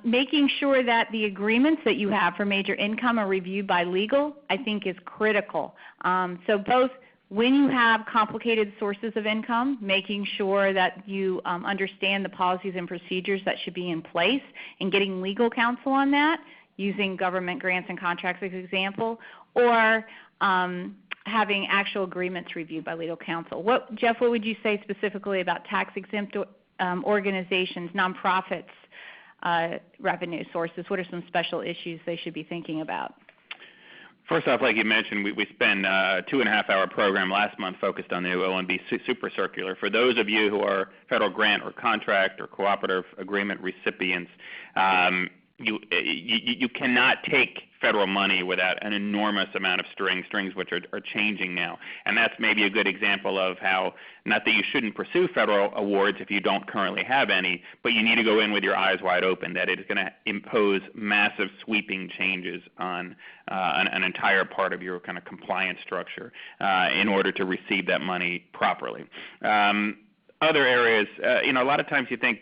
Making sure that the agreements that you have for major income are reviewed by legal, I think, is critical. So both when you have complicated sources of income, making sure that you understand the policies and procedures that should be in place and getting legal counsel on that, using government grants and contracts as an example, or having actual agreements reviewed by legal counsel. Jeff, what would you say specifically about tax-exempt organizations, nonprofits, revenue sources? What are some special issues they should be thinking about? First off, like you mentioned, we spent a 2.5-hour program last month focused on the OMB Super Circular. For those of you who are federal grant or contract or cooperative agreement recipients, you cannot take federal money without an enormous amount of strings which are changing now. And that's maybe a good example of how, not that you shouldn't pursue federal awards if you don't currently have any, but you need to go in with your eyes wide open that it is going to impose massive sweeping changes on an entire part of your kind of compliance structure in order to receive that money properly. Other areas, a lot of times you think,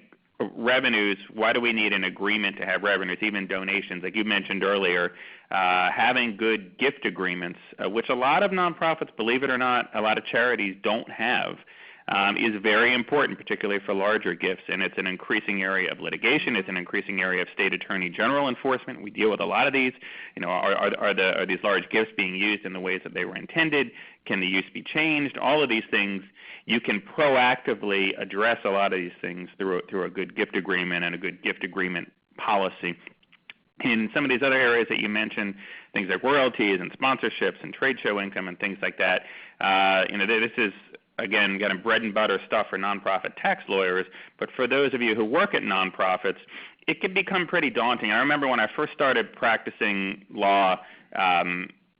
revenues, why do we need an agreement to have revenues, even donations? Like you mentioned earlier, having good gift agreements, which a lot of nonprofits, believe it or not, a lot of charities don't have, is very important, particularly for larger gifts. And it's an increasing area of litigation. It's an increasing area of state attorney general enforcement. We deal with a lot of these. Are these large gifts being used in the ways that they were intended? Can the use be changed? All of these things, you can proactively address a lot of these things through a good gift agreement and a good gift agreement policy. In some of these other areas that you mentioned, things like royalties and sponsorships and trade show income and things like that, this is, again, kind of bread and butter stuff for nonprofit tax lawyers. But for those of you who work at nonprofits, it can become pretty daunting. I remember when I first started practicing law,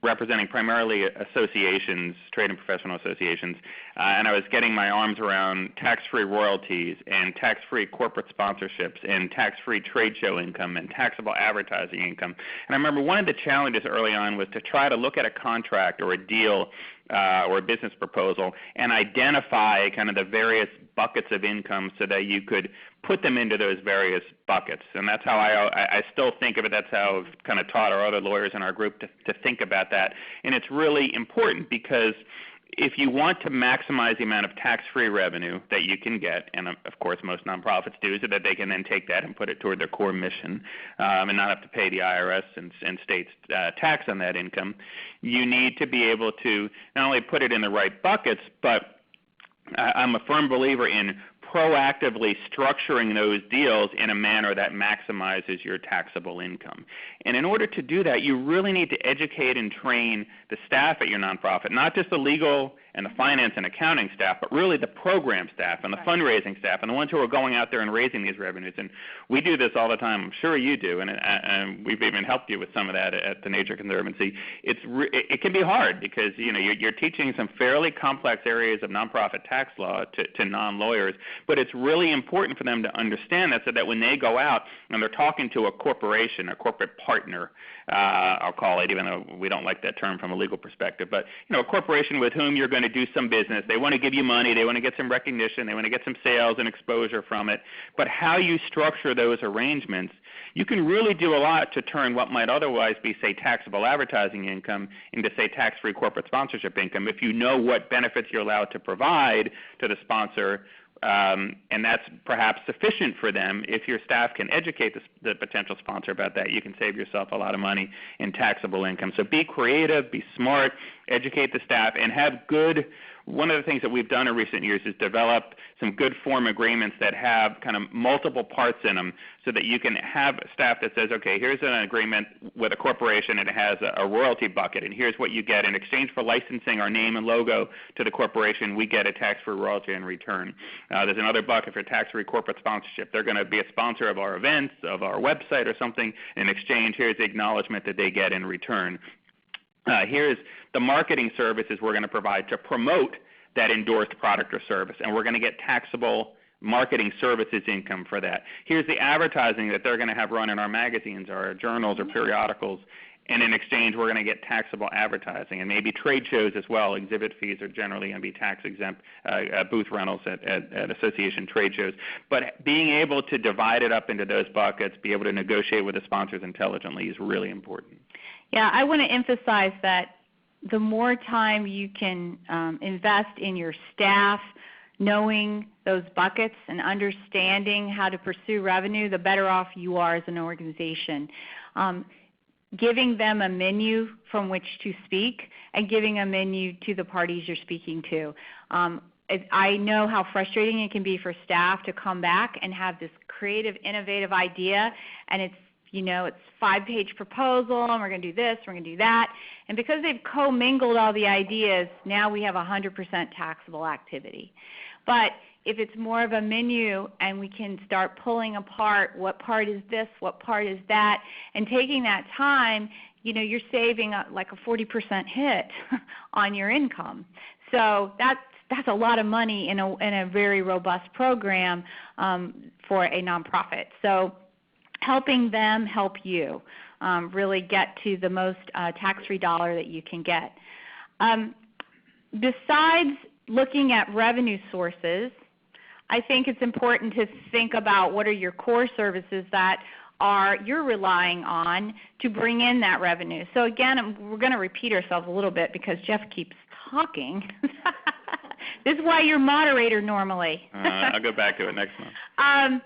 representing primarily associations, trade and professional associations, and I was getting my arms around tax-free royalties and tax-free corporate sponsorships and tax-free trade show income and taxable advertising income. And I remember one of the challenges early on was to try to look at a contract or a deal or a business proposal and identify kind of the various buckets of income so that you could put them into those various buckets. And that's how I still think of it. That's how I've kind of taught our other lawyers in our group to think about that. And it's really important because if you want to maximize the amount of tax-free revenue that you can get, and of course most nonprofits do, so that they can then take that and put it toward their core mission and not have to pay the IRS and states tax on that income, you need to be able to not only put it in the right buckets, but I'm a firm believer in proactively structuring those deals in a manner that maximizes your taxable income. And in order to do that, you really need to educate and train the staff at your nonprofit, not just the legal and the finance and accounting staff, but really the program staff and the fundraising staff and the ones who are going out there and raising these revenues. And we do this all the time. I'm sure you do, and we've even helped you with some of that at the Nature Conservancy. It can be hard because you're teaching some fairly complex areas of nonprofit tax law to non-lawyers, but it's really important for them to understand that so that when they go out and they're talking to a corporation, a corporate partner, I'll call it, even though we don't like that term from a legal perspective, but a corporation with whom you're going to do some business. They want to give you money. They want to get some recognition. They want to get some sales and exposure from it. But how you structure those arrangements, you can really do a lot to turn what might otherwise be, say, taxable advertising income into, say, tax-free corporate sponsorship income if you know what benefits you're allowed to provide to the sponsor. And that's perhaps sufficient for them. If your staff can educate the potential sponsor about that, you can save yourself a lot of money in taxable income. So be creative, be smart, educate the staff, and have good. One of the things that we've done in recent years is develop some good form agreements that have kind of multiple parts in them so that you can have staff that says, okay, here's an agreement with a corporation and it has a royalty bucket, and here's what you get in exchange for licensing our name and logo to the corporation. We get a tax-free royalty in return. There's another bucket for tax-free corporate sponsorship. They're going to be a sponsor of our events, of our website or something. In exchange, here's the acknowledgement that they get in return. Here's the marketing services we're going to provide to promote that endorsed product or service, and we're going to get taxable marketing services income for that. Here's the advertising that they're going to have run in our magazines or our journals or periodicals, and in exchange we're going to get taxable advertising and maybe trade shows as well. Exhibit fees are generally going to be tax exempt, booth rentals at association trade shows. But being able to divide it up into those buckets, be able to negotiate with the sponsors intelligently is really important. Yeah, I want to emphasize that the more time you can invest in your staff, knowing those buckets and understanding how to pursue revenue, the better off you are as an organization. Giving them a menu from which to speak and giving a menu to the parties you're speaking to. I know how frustrating it can be for staff to come back and have this creative, innovative idea, and it's 5-page proposal, and we're going to do this, we're going to do that. And because they've commingled all the ideas, now we have 100% taxable activity. But if it's more of a menu and we can start pulling apart what part is this, what part is that, and taking that time, you're saving like a 40% hit on your income. So that's a lot of money in a very robust program for a nonprofit. So helping them help you really get to the most tax-free dollar that you can get. Besides looking at revenue sources, I think it's important to think about what are your core services that you're relying on to bring in that revenue. So again, we're going to repeat ourselves a little bit because Jeff keeps talking. This is why you're moderator normally. I'll go back to it next month.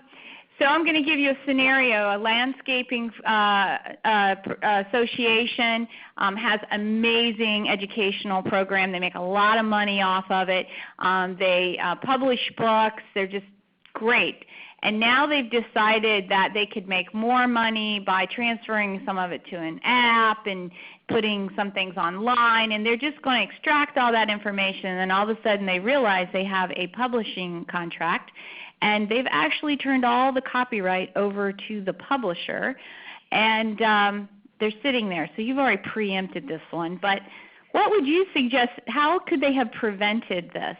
So I'm going to give you a scenario. A landscaping association has amazing educational program. They make a lot of money off of it. They publish books. They're just great. And now they've decided that they could make more money by transferring some of it to an app and putting some things online, and they're just going to extract all that information, and then all of a sudden they realize they have a publishing contract, and they've actually turned all the copyright over to the publisher, and they're sitting there. So you've already preempted this one, but what would you suggest? How could they have prevented this?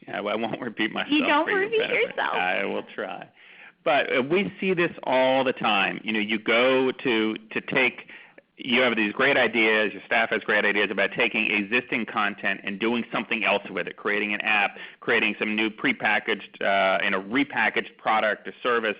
Yeah, well, I won't repeat myself. You don't repeat yourself. I will try. But we see this all the time. You go to take you have these great ideas, your staff has great ideas about taking existing content and doing something else with it, creating an app, creating some new prepackaged, repackaged product or service,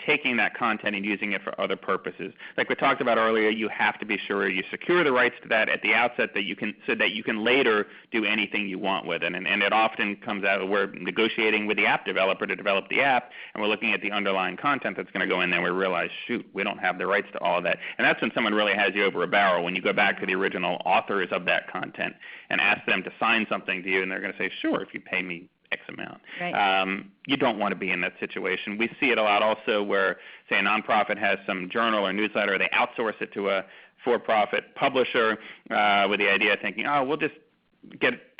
taking that content and using it for other purposes. Like we talked about earlier, you have to be sure you secure the rights to that at the outset so that you can later do anything you want with it. And it often comes out we're negotiating with the app developer to develop the app, and we're looking at the underlying content that's going to go in there, and we realize, shoot, we don't have the rights to all of that. And that's when someone really has you over a barrel, when you go back to the original authors of that content and ask them to sign something to you, and they're going to say, sure, if you pay me X amount. Right. You don't want to be in that situation. We see it a lot also where, say, a nonprofit has some journal or newsletter, they outsource it to a for-profit publisher with the idea of thinking, oh, we'll just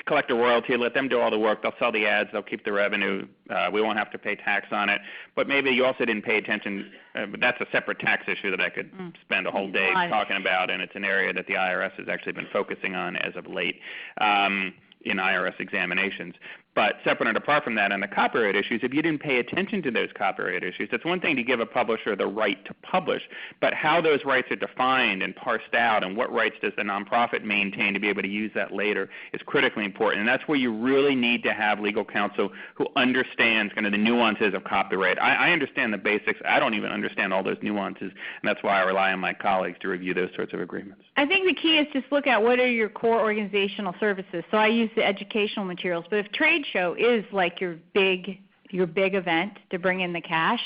collect a royalty, let them do all the work, they'll sell the ads, they'll keep the revenue, we won't have to pay tax on it. But maybe you also didn't pay attention, but that's a separate tax issue that I could spend a whole day talking about, and it's an area that the IRS has actually been focusing on as of late in IRS examinations. But separate and apart from that, on the copyright issues, if you didn't pay attention to those copyright issues, it's one thing to give a publisher the right to publish, but how those rights are defined and parsed out and what rights does the nonprofit maintain to be able to use that later is critically important. And that's where you really need to have legal counsel who understands kind of the nuances of copyright. I understand the basics. I don't even understand all those nuances, and that's why I rely on my colleagues to review those sorts of agreements. I think the key is just look at what are your core organizational services. So I use the educational materials, but if trade show is like your big event to bring in the cash,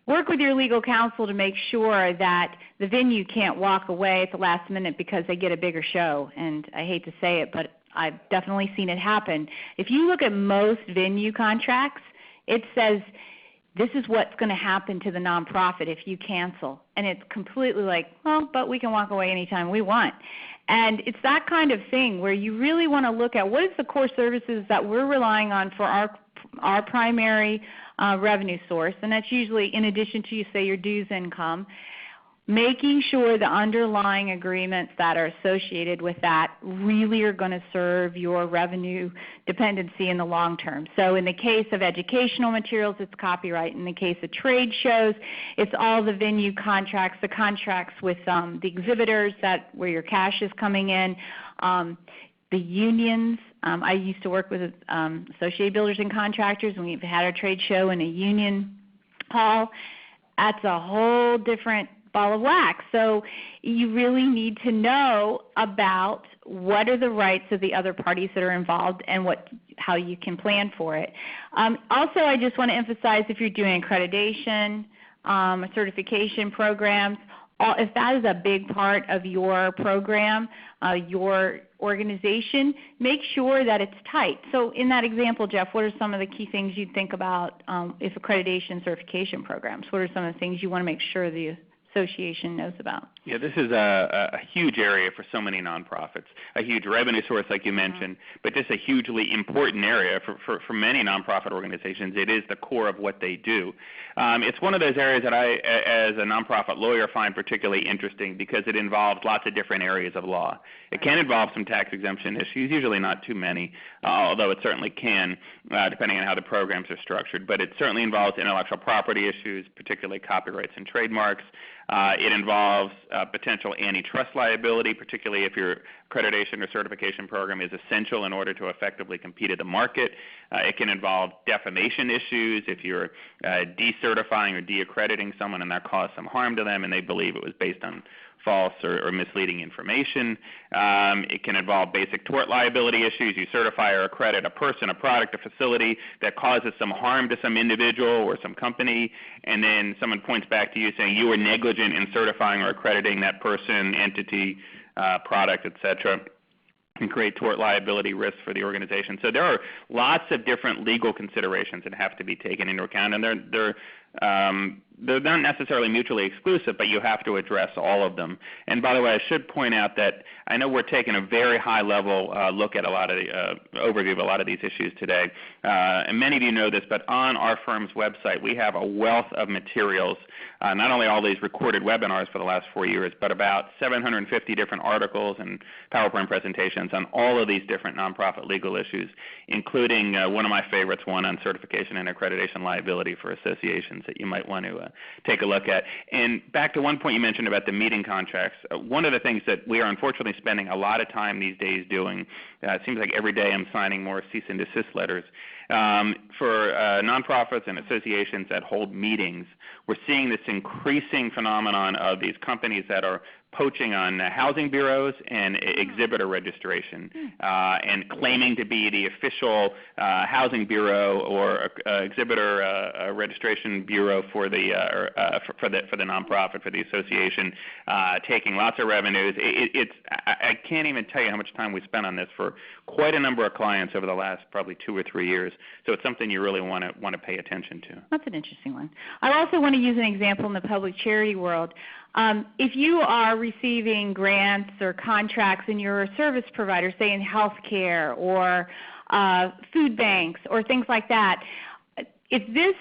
work with your legal counsel to make sure that the venue can't walk away at the last minute because they get a bigger show. And I hate to say it, but I've definitely seen it happen. If you look at most venue contracts, it says this is what's going to happen to the nonprofit if you cancel. And it's completely like, well, but we can walk away anytime we want. And it's that kind of thing where you really want to look at what is the core services that we're relying on for our primary revenue source, and that's usually in addition to, say, your dues income, making sure the underlying agreements that are associated with that really are going to serve your revenue dependency in the long term. So in the case of educational materials, it's copyright. In the case of trade shows, it's all the venue contracts, the contracts with the exhibitors where your cash is coming in, the unions. I used to work with Associated Builders and Contractors, and we've had our trade show in a union hall. That's a whole different ball of wax. So you really need to know about what are the rights of the other parties that are involved and how you can plan for it. Also, I just want to emphasize if you're doing accreditation, certification programs, if that is a big part of your program, your organization, make sure that it's tight. So in that example, Jeff, what are some of the key things you'd think about if accreditation certification programs? What are some of the things you want to make sure the association knows about? Yeah, this is a huge area for so many nonprofits, a huge revenue source like you mentioned, but just a hugely important area for many nonprofit organizations. It is the core of what they do. It's one of those areas that I, as a nonprofit lawyer, find particularly interesting because it involves lots of different areas of law. It can involve some tax exemption issues, usually not too many, although it certainly can, depending on how the programs are structured. But it certainly involves intellectual property issues, particularly copyrights and trademarks. It involves potential antitrust liability, particularly if your accreditation or certification program is essential in order to effectively compete at the market. It can involve defamation issues if you're decertifying or deaccrediting someone and that caused some harm to them and they believe it was based on false or misleading information. It can involve basic tort liability issues. You certify or accredit a person, a product, a facility that causes some harm to some individual or some company, and then someone points back to you saying you were negligent in certifying or accrediting that person, entity, product, etc., and create tort liability risks for the organization. So there are lots of different legal considerations that have to be taken into account, and they're not necessarily mutually exclusive, but you have to address all of them. And by the way, I should point out that I know we're taking a very high-level look at a lot of the overview of a lot of these issues today, and many of you know this, but on our firm's website we have a wealth of materials, not only all these recorded webinars for the last 4 years, but about 750 different articles and PowerPoint presentations on all of these different nonprofit legal issues, including one of my favorites, one on certification and accreditation liability for associations. provisions that you might want to take a look at. And back to one point you mentioned about the meeting contracts, one of the things that we are unfortunately spending a lot of time these days doing, it seems like every day I'm signing more cease and desist letters, for nonprofits and associations that hold meetings. We're seeing this increasing phenomenon of these companies that are poaching on housing bureaus and exhibitor registration, and claiming to be the official housing bureau or exhibitor registration bureau for the nonprofit, for the association, taking lots of revenues. I can't even tell you how much time we spent on this for quite a number of clients over the last probably 2 or 3 years. So it's something you really want to pay attention to. That's an interesting one. I also want to use an example in the public charity world. If you are receiving grants or contracts and you're a service provider, say in healthcare or food banks or things like that, if this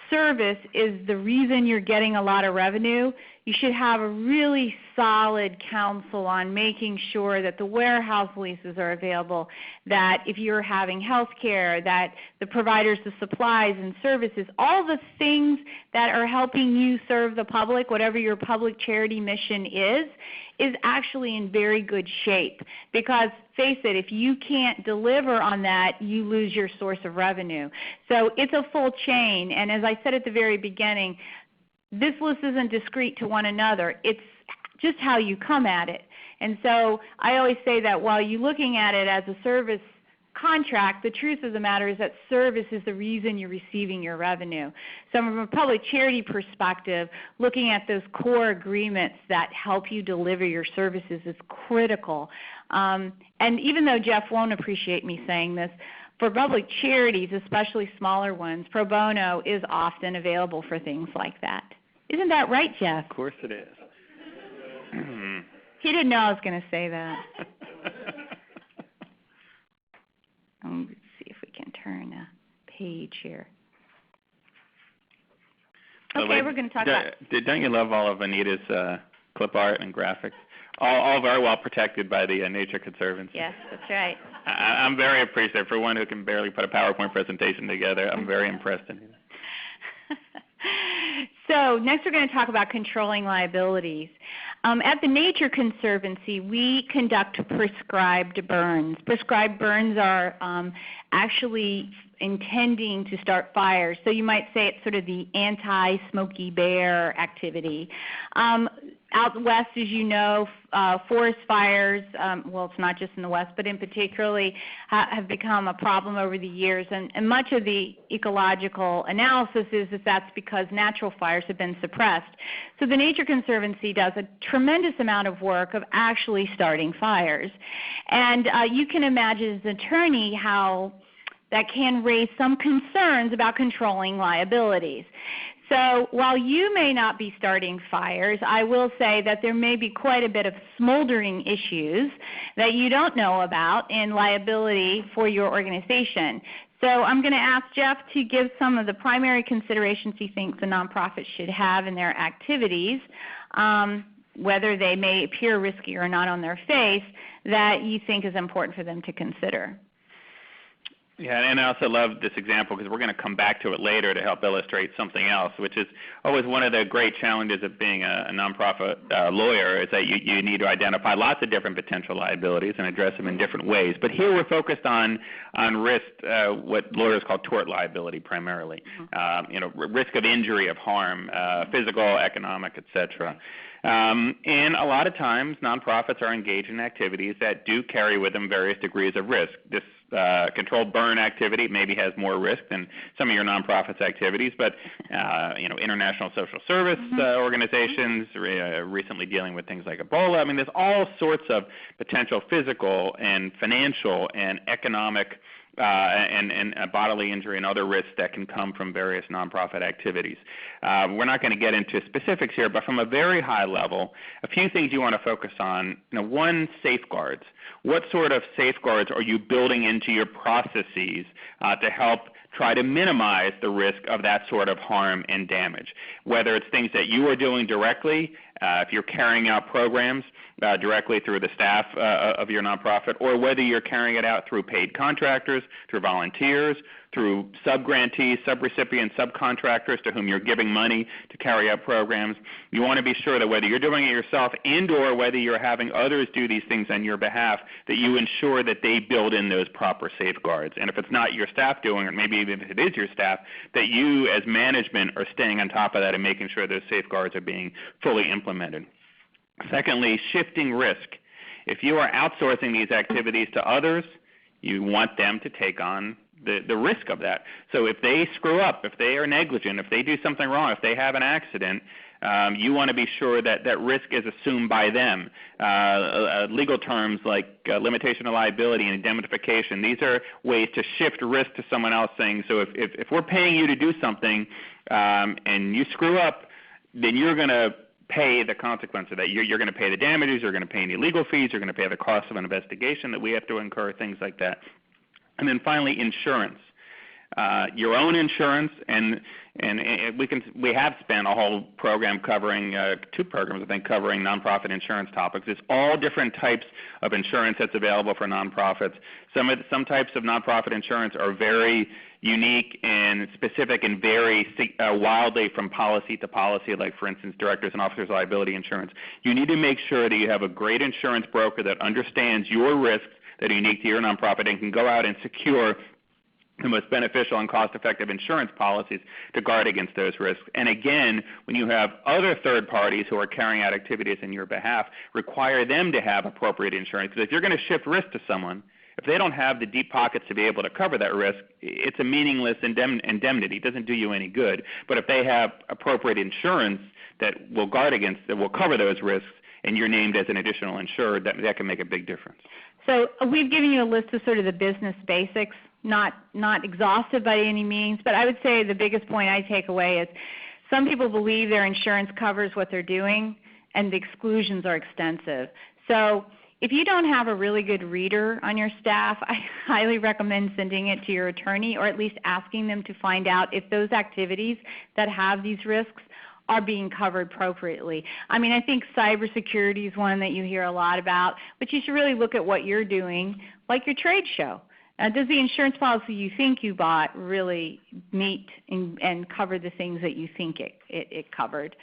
service is the reason you're getting a lot of revenue, you should have a really solid counsel on making sure that the warehouse leases are available, that if you're having health care, that the providers of supplies and services, all the things that are helping you serve the public, whatever your public charity mission is actually in very good shape. Because face it, if you can't deliver on that, you lose your source of revenue. So it's a full chain, and as I said at the very beginning, this list isn't discrete to one another. It's just how you come at it. And so I always say that while you're looking at it as a service contract, the truth of the matter is that service is the reason you're receiving your revenue. So from a public charity perspective, looking at those core agreements that help you deliver your services is critical. And even though Jeff won't appreciate me saying this, for public charities, especially smaller ones, pro bono is often available for things like that. Isn't that right, Jeff? Of course it is. He didn't know I was going to say that. Let's see if we can turn a page here. Okay, we're going to talk about... Don't you love all of Anita's clip art and graphics? All very well protected by the Nature Conservancy. Yes, that's right. I'm very appreciative. For one who can barely put a PowerPoint presentation together, I'm very impressed. So next we're going to talk about controlling liabilities. At the Nature Conservancy, we conduct prescribed burns. Prescribed burns are actually intending to start fires. So you might say it's sort of the anti-Smokey Bear activity. Out west, as you know, forest fires, well, it's not just in the west, but in particularly have become a problem over the years. And much of the ecological analysis is that that's because natural fires have been suppressed. So the Nature Conservancy does a tremendous amount of work of actually starting fires. And you can imagine as an attorney how that can raise some concerns about controlling liabilities. So while you may not be starting fires, I will say that there may be quite a bit of smoldering issues that you don't know about in liability for your organization. So I'm going to ask Jeff to give some of the primary considerations he thinks a nonprofit should have in their activities, whether they may appear risky or not on their face, that you think is important for them to consider. Yeah, and I also love this example because we're going to come back to it later to help illustrate something else, which is always one of the great challenges of being a nonprofit lawyer is that you need to identify lots of different potential liabilities and address them in different ways. But here we're focused on risk, what lawyers call tort liability primarily, risk of injury, of harm, physical, economic, et cetera. And a lot of times nonprofits are engaged in activities that do carry with them various degrees of risk. This controlled burn activity maybe has more risk than some of your nonprofit's activities, but international social service organizations recently dealing with things like Ebola. I mean, there's all sorts of potential physical and financial and economic and bodily injury and other risks that can come from various nonprofit activities. We're not going to get into specifics here, but from a very high level, a few things you want to focus on. One, safeguards. What sort of safeguards are you building into your processes to help try to minimize the risk of that sort of harm and damage, whether it's things that you are doing directly if you're carrying out programs directly through the staff of your nonprofit, or whether you're carrying it out through paid contractors, through volunteers, through sub-grantees, sub-recipients, subcontractors to whom you're giving money to carry out programs. You want to be sure that whether you're doing it yourself and or whether you're having others do these things on your behalf, that you ensure that they build in those proper safeguards. And if it's not your staff doing it, maybe even if it is your staff, that you as management are staying on top of that and making sure those safeguards are being fully implemented. Secondly, shifting risk. If you are outsourcing these activities to others, you want them to take on the risk of that. So if they screw up, if they are negligent, if they do something wrong, if they have an accident, you want to be sure that that risk is assumed by them. Legal terms like limitation of liability and indemnification, these are ways to shift risk to someone else, saying, so if we're paying you to do something and you screw up, then you're going to pay the consequence of that. You're going to pay the damages, you're going to pay any legal fees, you're going to pay the cost of an investigation that we have to incur, things like that. And then finally, insurance. Your own insurance, and we have spent a whole program covering, 2 programs I think, covering nonprofit insurance topics. There's all different types of insurance that's available for nonprofits. Some types of nonprofit insurance are very unique and specific and vary wildly from policy to policy, like for instance directors and officers liability insurance. You need to make sure that you have a great insurance broker that understands your risks that are unique to your nonprofit and can go out and secure the most beneficial and cost-effective insurance policies to guard against those risks. And again, when you have other third parties who are carrying out activities in your behalf, require them to have appropriate insurance. Because if you're going to shift risk to someone, if they don't have the deep pockets to be able to cover that risk, it's a meaningless indemnity. It doesn't do you any good. But if they have appropriate insurance that will guard against, that will cover those risks, and you're named as an additional insured, that can make a big difference. So we've given you a list of sort of the business basics, not exhaustive by any means, but I would say the biggest point I take away is some people believe their insurance covers what they're doing, and the exclusions are extensive. So if you don't have a really good reader on your staff, I highly recommend sending it to your attorney, or at least asking them to find out if those activities that have these risks are being covered appropriately. I mean, I think cybersecurity is one that you hear a lot about, but you should really look at what you're doing, like your trade show. Does the insurance policy you think you bought really meet and cover the things that you think it covered?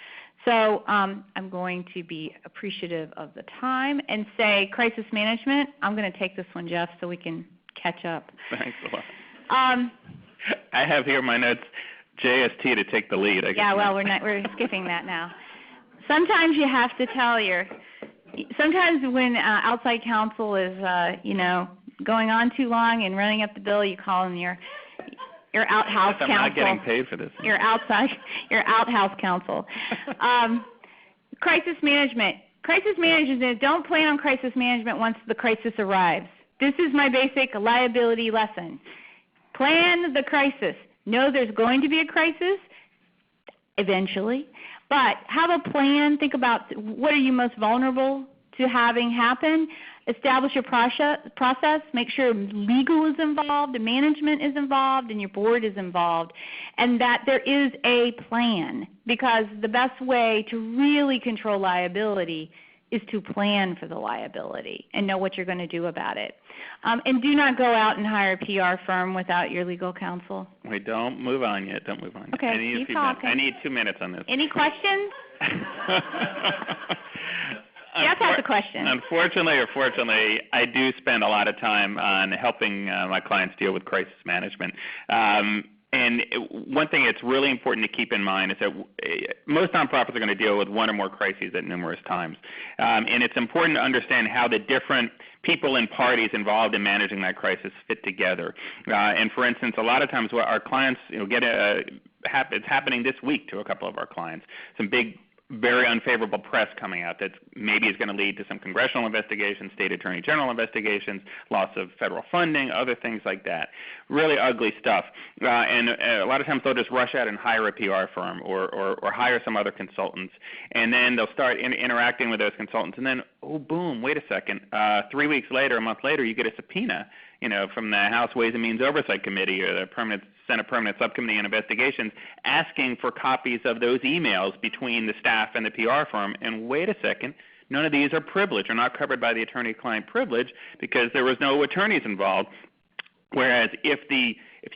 So I'm going to be appreciative of the time and say crisis management. I'm going to take this one, Jeff, so we can catch up. Thanks a lot. I have here my notes. JST to take the lead. Yeah, well, we're skipping that now. Sometimes you have to tell sometimes when outside counsel is, going on too long and running up the bill, you call them your outhouse counsel. I'm not getting paid for this. Your outhouse counsel. Crisis management. Crisis management, don't plan on crisis management once the crisis arrives. This is my basic liability lesson. Plan the crisis. Know there's going to be a crisis eventually, but have a plan. Think about what are you most vulnerable to having happen. Establish your process. Make sure legal is involved, the management is involved, and your board is involved, and that there is a plan, because the best way to really control liability is to plan for the liability and know what you're going to do about it. And do not go out and hire a PR firm without your legal counsel. Wait, don't move on yet. Don't move on yet. Okay, keep talking. I need 2 minutes on this. Any questions? Yes, that's a question. Unfortunately or fortunately, I do spend a lot of time on helping my clients deal with crisis management. And one thing that's really important to keep in mind is that most nonprofits are going to deal with one or more crises at numerous times. And it's important to understand how the different people and parties involved in managing that crisis fit together. And for instance, a lot of times what our clients get it's happening this week to a couple of our clients. Some big, very unfavorable press coming out that maybe is going to lead to some congressional investigations, state attorney general investigations, loss of federal funding, other things like that. Really ugly stuff. And a lot of times they'll just rush out and hire a PR firm or hire some other consultants. And then they'll start interacting with those consultants. And then, oh, boom, wait a second. 3 weeks later, a month later, you get a subpoena from the House Ways and Means Oversight Committee or the Permanent Senate Permanent Subcommittee on Investigations, asking for copies of those emails between the staff and the PR firm. And wait a second, none of these are privileged, are not covered by the attorney-client privilege because there was no attorneys involved. Whereas if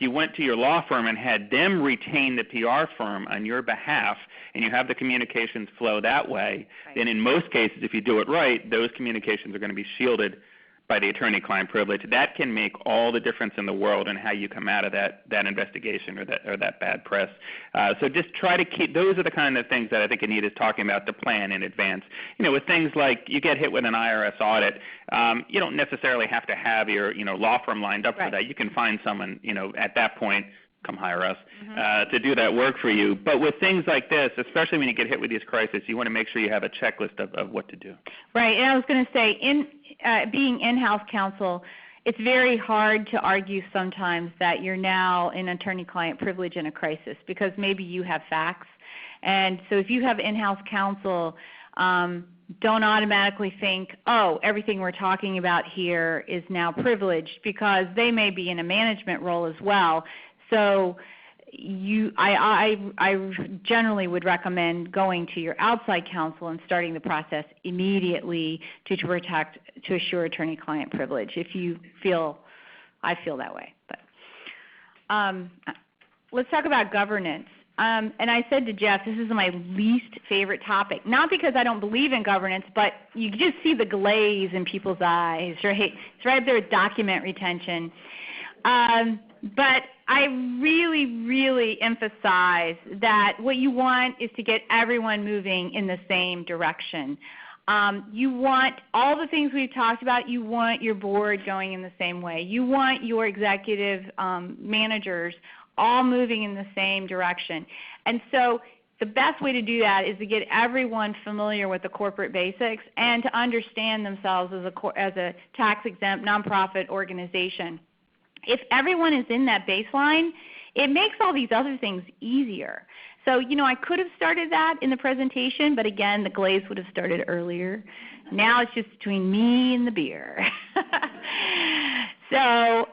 you went to your law firm and had them retain the PR firm on your behalf and you have the communications flow that way, then in most cases, if you do it right, those communications are going to be shielded by the attorney-client privilege. That can make all the difference in the world in how you come out of that investigation or that bad press. So just try to keep, those are the kind of things that I think Anita's talking about to plan in advance. With things like you get hit with an IRS audit, you don't necessarily have to have your law firm lined up for that. You can find someone at that point, come hire us, to do that work for you. But with things like this, especially when you get hit with these crises, you want to make sure you have a checklist of what to do. Right, and I was going to say, being in-house counsel, it's very hard to argue sometimes that you're now in attorney-client privilege in a crisis because maybe you have facts. And so if you have in-house counsel, don't automatically think, oh, everything we're talking about here is now privileged, because they may be in a management role as well. So I generally would recommend going to your outside counsel and starting the process immediately to assure attorney-client privilege if you feel, I feel that way. But let's talk about governance. And I said to Jeff, this is my least favorite topic, not because I don't believe in governance, but you just see the glaze in people's eyes, right? It's right up there with document retention. But I really, really emphasize that what you want is to get everyone moving in the same direction. You want all the things we've talked about. You want your board going in the same way. You want your executive managers all moving in the same direction. And so the best way to do that is to get everyone familiar with the corporate basics and to understand themselves as a tax-exempt nonprofit organization. If everyone is in that baseline, it makes all these other things easier. So, I could have started that in the presentation, but again, the glaze would have started earlier. Now it's just between me and the beer. So,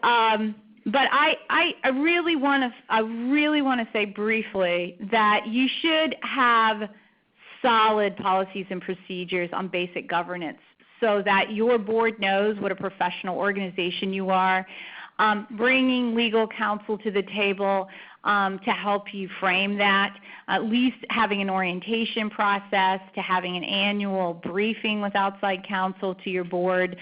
but I really want to say briefly that you should have solid policies and procedures on basic governance so that your board knows what a professional organization you are. Bringing legal counsel to the table to help you frame that, at least having an orientation process, to having an annual briefing with outside counsel to your board.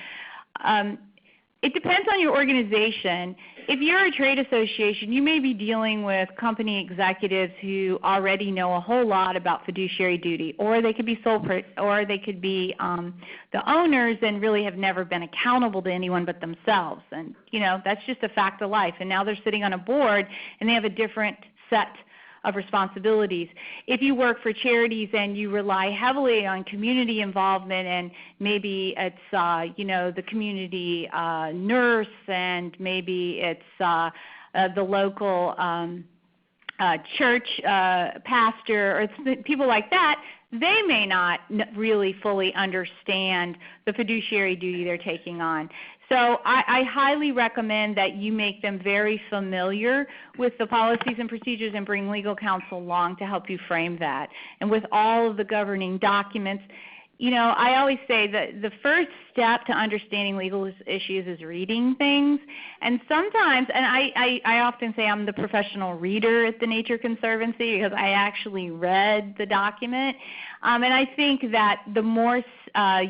It depends on your organization. If you're a trade association, you may be dealing with company executives who already know a whole lot about fiduciary duty, or they could be or they could be the owners and really have never been accountable to anyone but themselves. And that's just a fact of life. And now they're sitting on a board and they have a different set of responsibilities. If you work for charities and you rely heavily on community involvement, and maybe it's the community nurse, and maybe it's the local church pastor, or it's people like that, they may not really fully understand the fiduciary duty they're taking on. So I highly recommend that you make them very familiar with the policies and procedures and bring legal counsel along to help you frame that. And with all of the governing documents, I always say that the first step to understanding legal issues is reading things. And sometimes, and I often say I'm the professional reader at the Nature Conservancy because I actually read the document. And I think that the more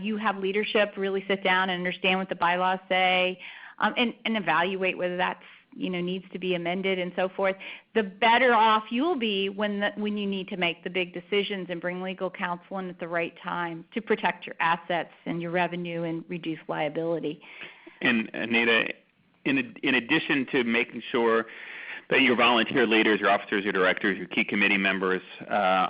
you have leadership really sit down and understand what the bylaws say, and evaluate whether that's needs to be amended and so forth, the better off you'll be when you need to make the big decisions and bring legal counsel in at the right time to protect your assets and your revenue and reduce liability. And Anita, in addition to making sure that your volunteer leaders, your officers, your directors, your key committee members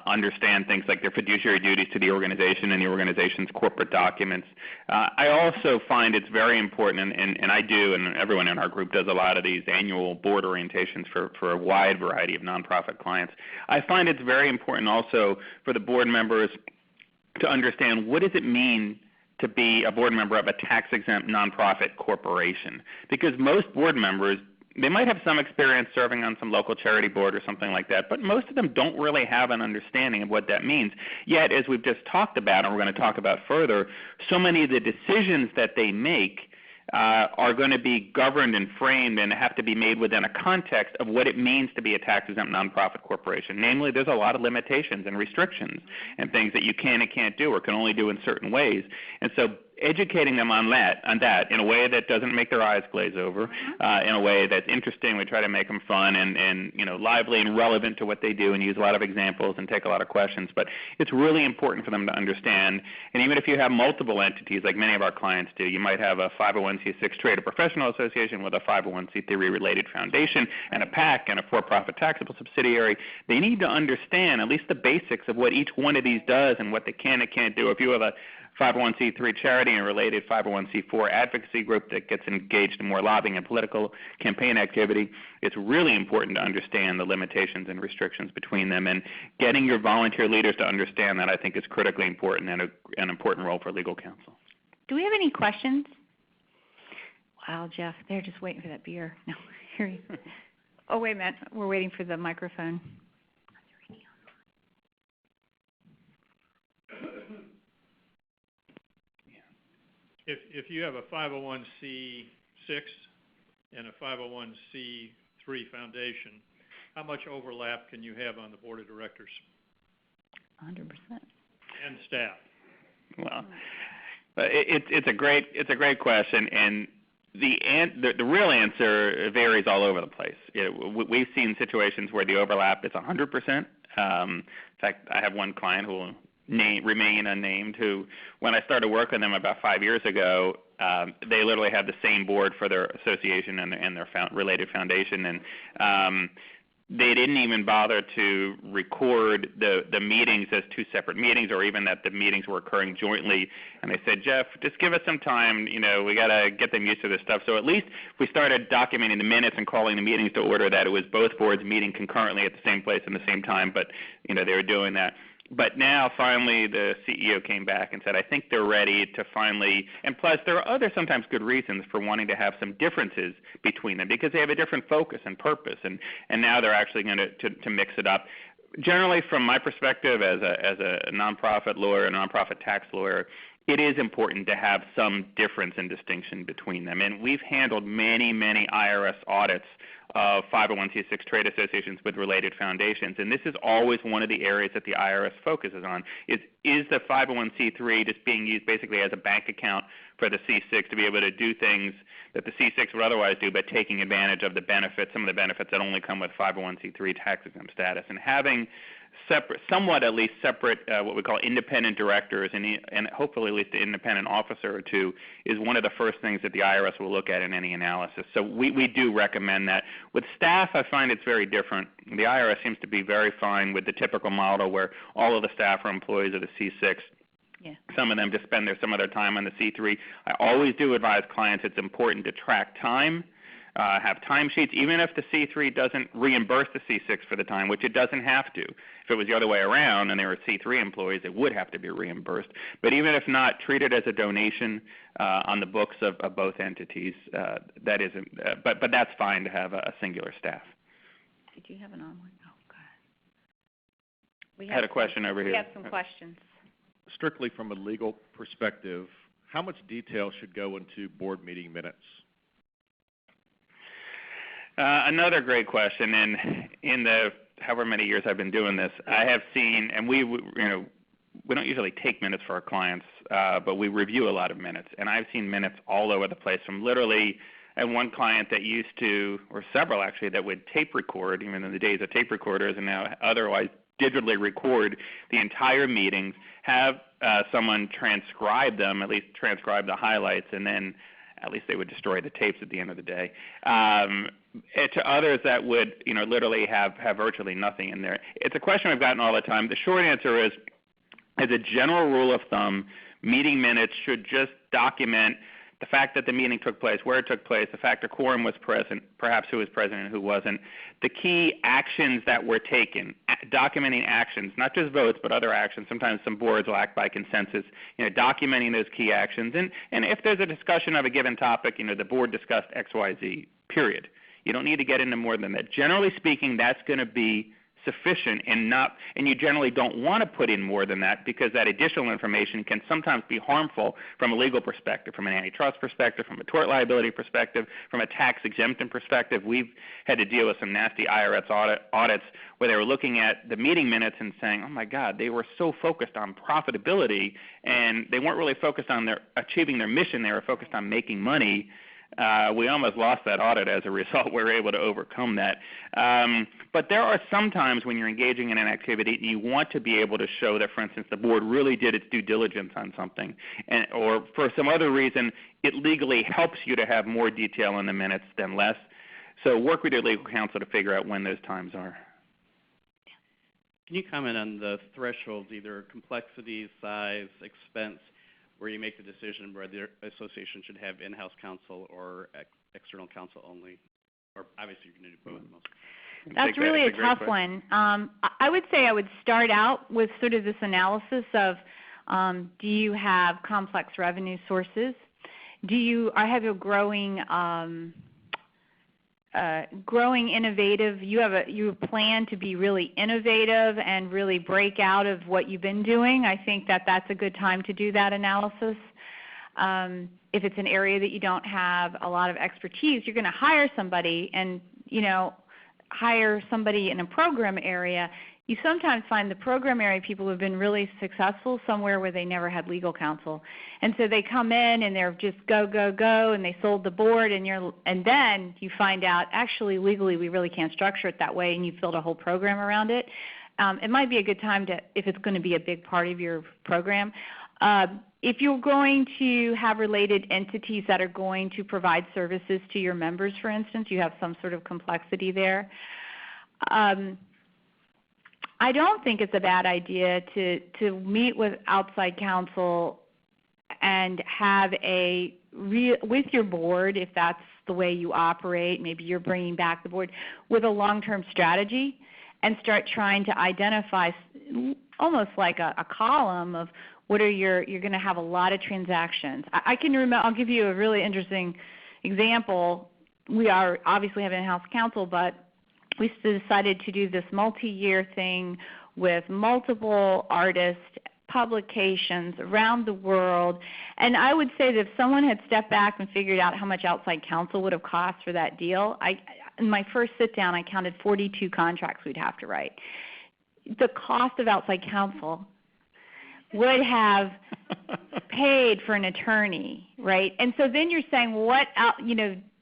understand things like their fiduciary duties to the organization and the organization's corporate documents. I also find it's very important, and I do, and everyone in our group does a lot of these annual board orientations for a wide variety of nonprofit clients. I find it's very important also for the board members to understand what does it mean to be a board member of a tax-exempt nonprofit corporation, because most board members They might have some experience serving on some local charity board or something like that, but most of them don't really have an understanding of what that means. Yet, as we've just talked about, and we're going to talk about further, so many of the decisions that they make are going to be governed and framed and have to be made within a context of what it means to be a tax-exempt nonprofit corporation. Namely, there's a lot of limitations and restrictions and things that you can and can't do or can only do in certain ways. And so educating them on that in a way that doesn't make their eyes glaze over, in a way that's interesting. We try to make them fun and lively and relevant to what they do, and use a lot of examples and take a lot of questions. But it's really important for them to understand. And even if you have multiple entities, like many of our clients do, you might have a 501c6 trade or professional association with a 501c3 related foundation and a PAC and a for-profit taxable subsidiary. They need to understand at least the basics of what each one of these does and what they can and can't do. If you have a 501c3 charity and related 501c4 advocacy group that gets engaged in more lobbying and political campaign activity, it's really important to understand the limitations and restrictions between them. And getting your volunteer leaders to understand that, I think, is critically important and an important role for legal counsel. Do we have any questions? Wow, Jeff, they're just waiting for that beer. No, here you go. Oh, wait a minute. We're waiting for the microphone. If you have a 501c6 and a 501c3 foundation, how much overlap can you have on the board of directors? 100%. And staff? Well, it's a great question, and the real answer varies all over the place. We've seen situations where the overlap is 100%. In fact, I have one client who will remain unnamed, who, when I started working with them about 5 years ago, they literally had the same board for their association and their related foundation, and they didn't even bother to record the meetings as two separate meetings, or even that the meetings were occurring jointly. And they said, Jeff, just give us some time. We got to get them used to this stuff. So at least we started documenting the minutes and calling the meetings to order that it was both boards meeting concurrently at the same place and the same time, but they were doing that. But now, finally, the CEO came back and said, I think they're ready to finally, and plus there are other sometimes good reasons for wanting to have some differences between them, because they have a different focus and purpose, and now they're actually going to mix it up. Generally, from my perspective as a nonprofit lawyer, a nonprofit tax lawyer, it is important to have some difference and distinction between them. And we've handled many, many IRS audits of 501c6 trade associations with related foundations. And this is always one of the areas that the IRS focuses on, is the 501c3 just being used basically as a bank account for the C6 to be able to do things that the C6 would otherwise do, but taking advantage of the benefits, some of the benefits that only come with 501c3 tax-exempt status. And having somewhat at least separate what we call independent directors and hopefully at least an independent officer or two is one of the first things that the IRS will look at in any analysis. So we do recommend that. With staff, I find it's very different. The IRS seems to be very fine with the typical model where all of the staff are employees of the C6. Yeah. Some of them just spend some of their time on the C3. I always do advise clients it's important to track time, have timesheets, even if the C3 doesn't reimburse the C6 for the time, which it doesn't have to. If it was the other way around and they were C3 employees, it would have to be reimbursed. But even if not, treat it as a donation on the books of both entities. That isn't, but that's fine to have a singular staff. Did you have an online? Oh, God. I had a question over here. We have some questions. Strictly from a legal perspective, how much detail should go into board meeting minutes? Another great question, and in the however many years I've been doing this, I have seen, and we don't usually take minutes for our clients, but we review a lot of minutes, and I've seen minutes all over the place, from literally, I had one client that used to, or several actually, that would tape record, even in the days of tape recorders, and now otherwise digitally record the entire meetings, have someone transcribe them, at least transcribe the highlights, and then at least they would destroy the tapes at the end of the day. To others that would, literally have virtually nothing in there. It's a question I've gotten all the time. The short answer is, as a general rule of thumb, meeting minutes should just document the fact that the meeting took place, where it took place, the fact a quorum was present, perhaps who was present and who wasn't, the key actions that were taken, documenting actions, not just votes, but other actions. Sometimes some boards will act by consensus, documenting those key actions. And if there's a discussion of a given topic, the board discussed X, Y, Z, period. You don't need to get into more than that. Generally speaking, that's going to be sufficient, and you generally don't want to put in more than that, because that additional information can sometimes be harmful from a legal perspective, from an antitrust perspective, from a tort liability perspective, from a tax exemption perspective. We've had to deal with some nasty IRS audits where they were looking at the meeting minutes and saying, oh my God, they were so focused on profitability and they weren't really focused on achieving their mission. They were focused on making money. We almost lost that audit as a result. We were able to overcome that. But there are some times when you're engaging in an activity, you want to be able to show that, for instance, the board really did its due diligence on something, or for some other reason, it legally helps you to have more detail in the minutes than less. So work with your legal counsel to figure out when those times are. Can you comment on the thresholds, either complexity, size, expense, where you make the decision whether the association should have in-house counsel or external counsel only? Or obviously you're going to do both. That's really a tough one. I would say I would start out with sort of this analysis of, do you have complex revenue sources? Do you have a growing innovative, you plan to be really innovative and really break out of what you've been doing? I think that's a good time to do that analysis. If it's an area that you don't have a lot of expertise, you're going to hire somebody, and hire somebody in a program area. You sometimes find the program area people who have been really successful somewhere where they never had legal counsel. And so they come in and they're just go, go, go, and they sold the board, and then you find out actually legally we really can't structure it that way, and you've built a whole program around it. It might be a good time to, if it's going to be a big part of your program. If you're going to have related entities that are going to provide services to your members, for instance, you have some sort of complexity there. I don't think it's a bad idea to meet with outside counsel and have with your board, if that's the way you operate, maybe you're bringing back the board, with a long-term strategy, and start trying to identify almost like a column of what are you're going to have a lot of transactions. I can remember, I'll give you a really interesting example. We are obviously have in-house counsel, but we decided to do this multi-year thing with multiple artists, publications around the world. And I would say that if someone had stepped back and figured out how much outside counsel would have cost for that deal, in my first sit-down I counted 42 contracts we'd have to write. The cost of outside counsel would have paid for an attorney, right? And so then you're saying,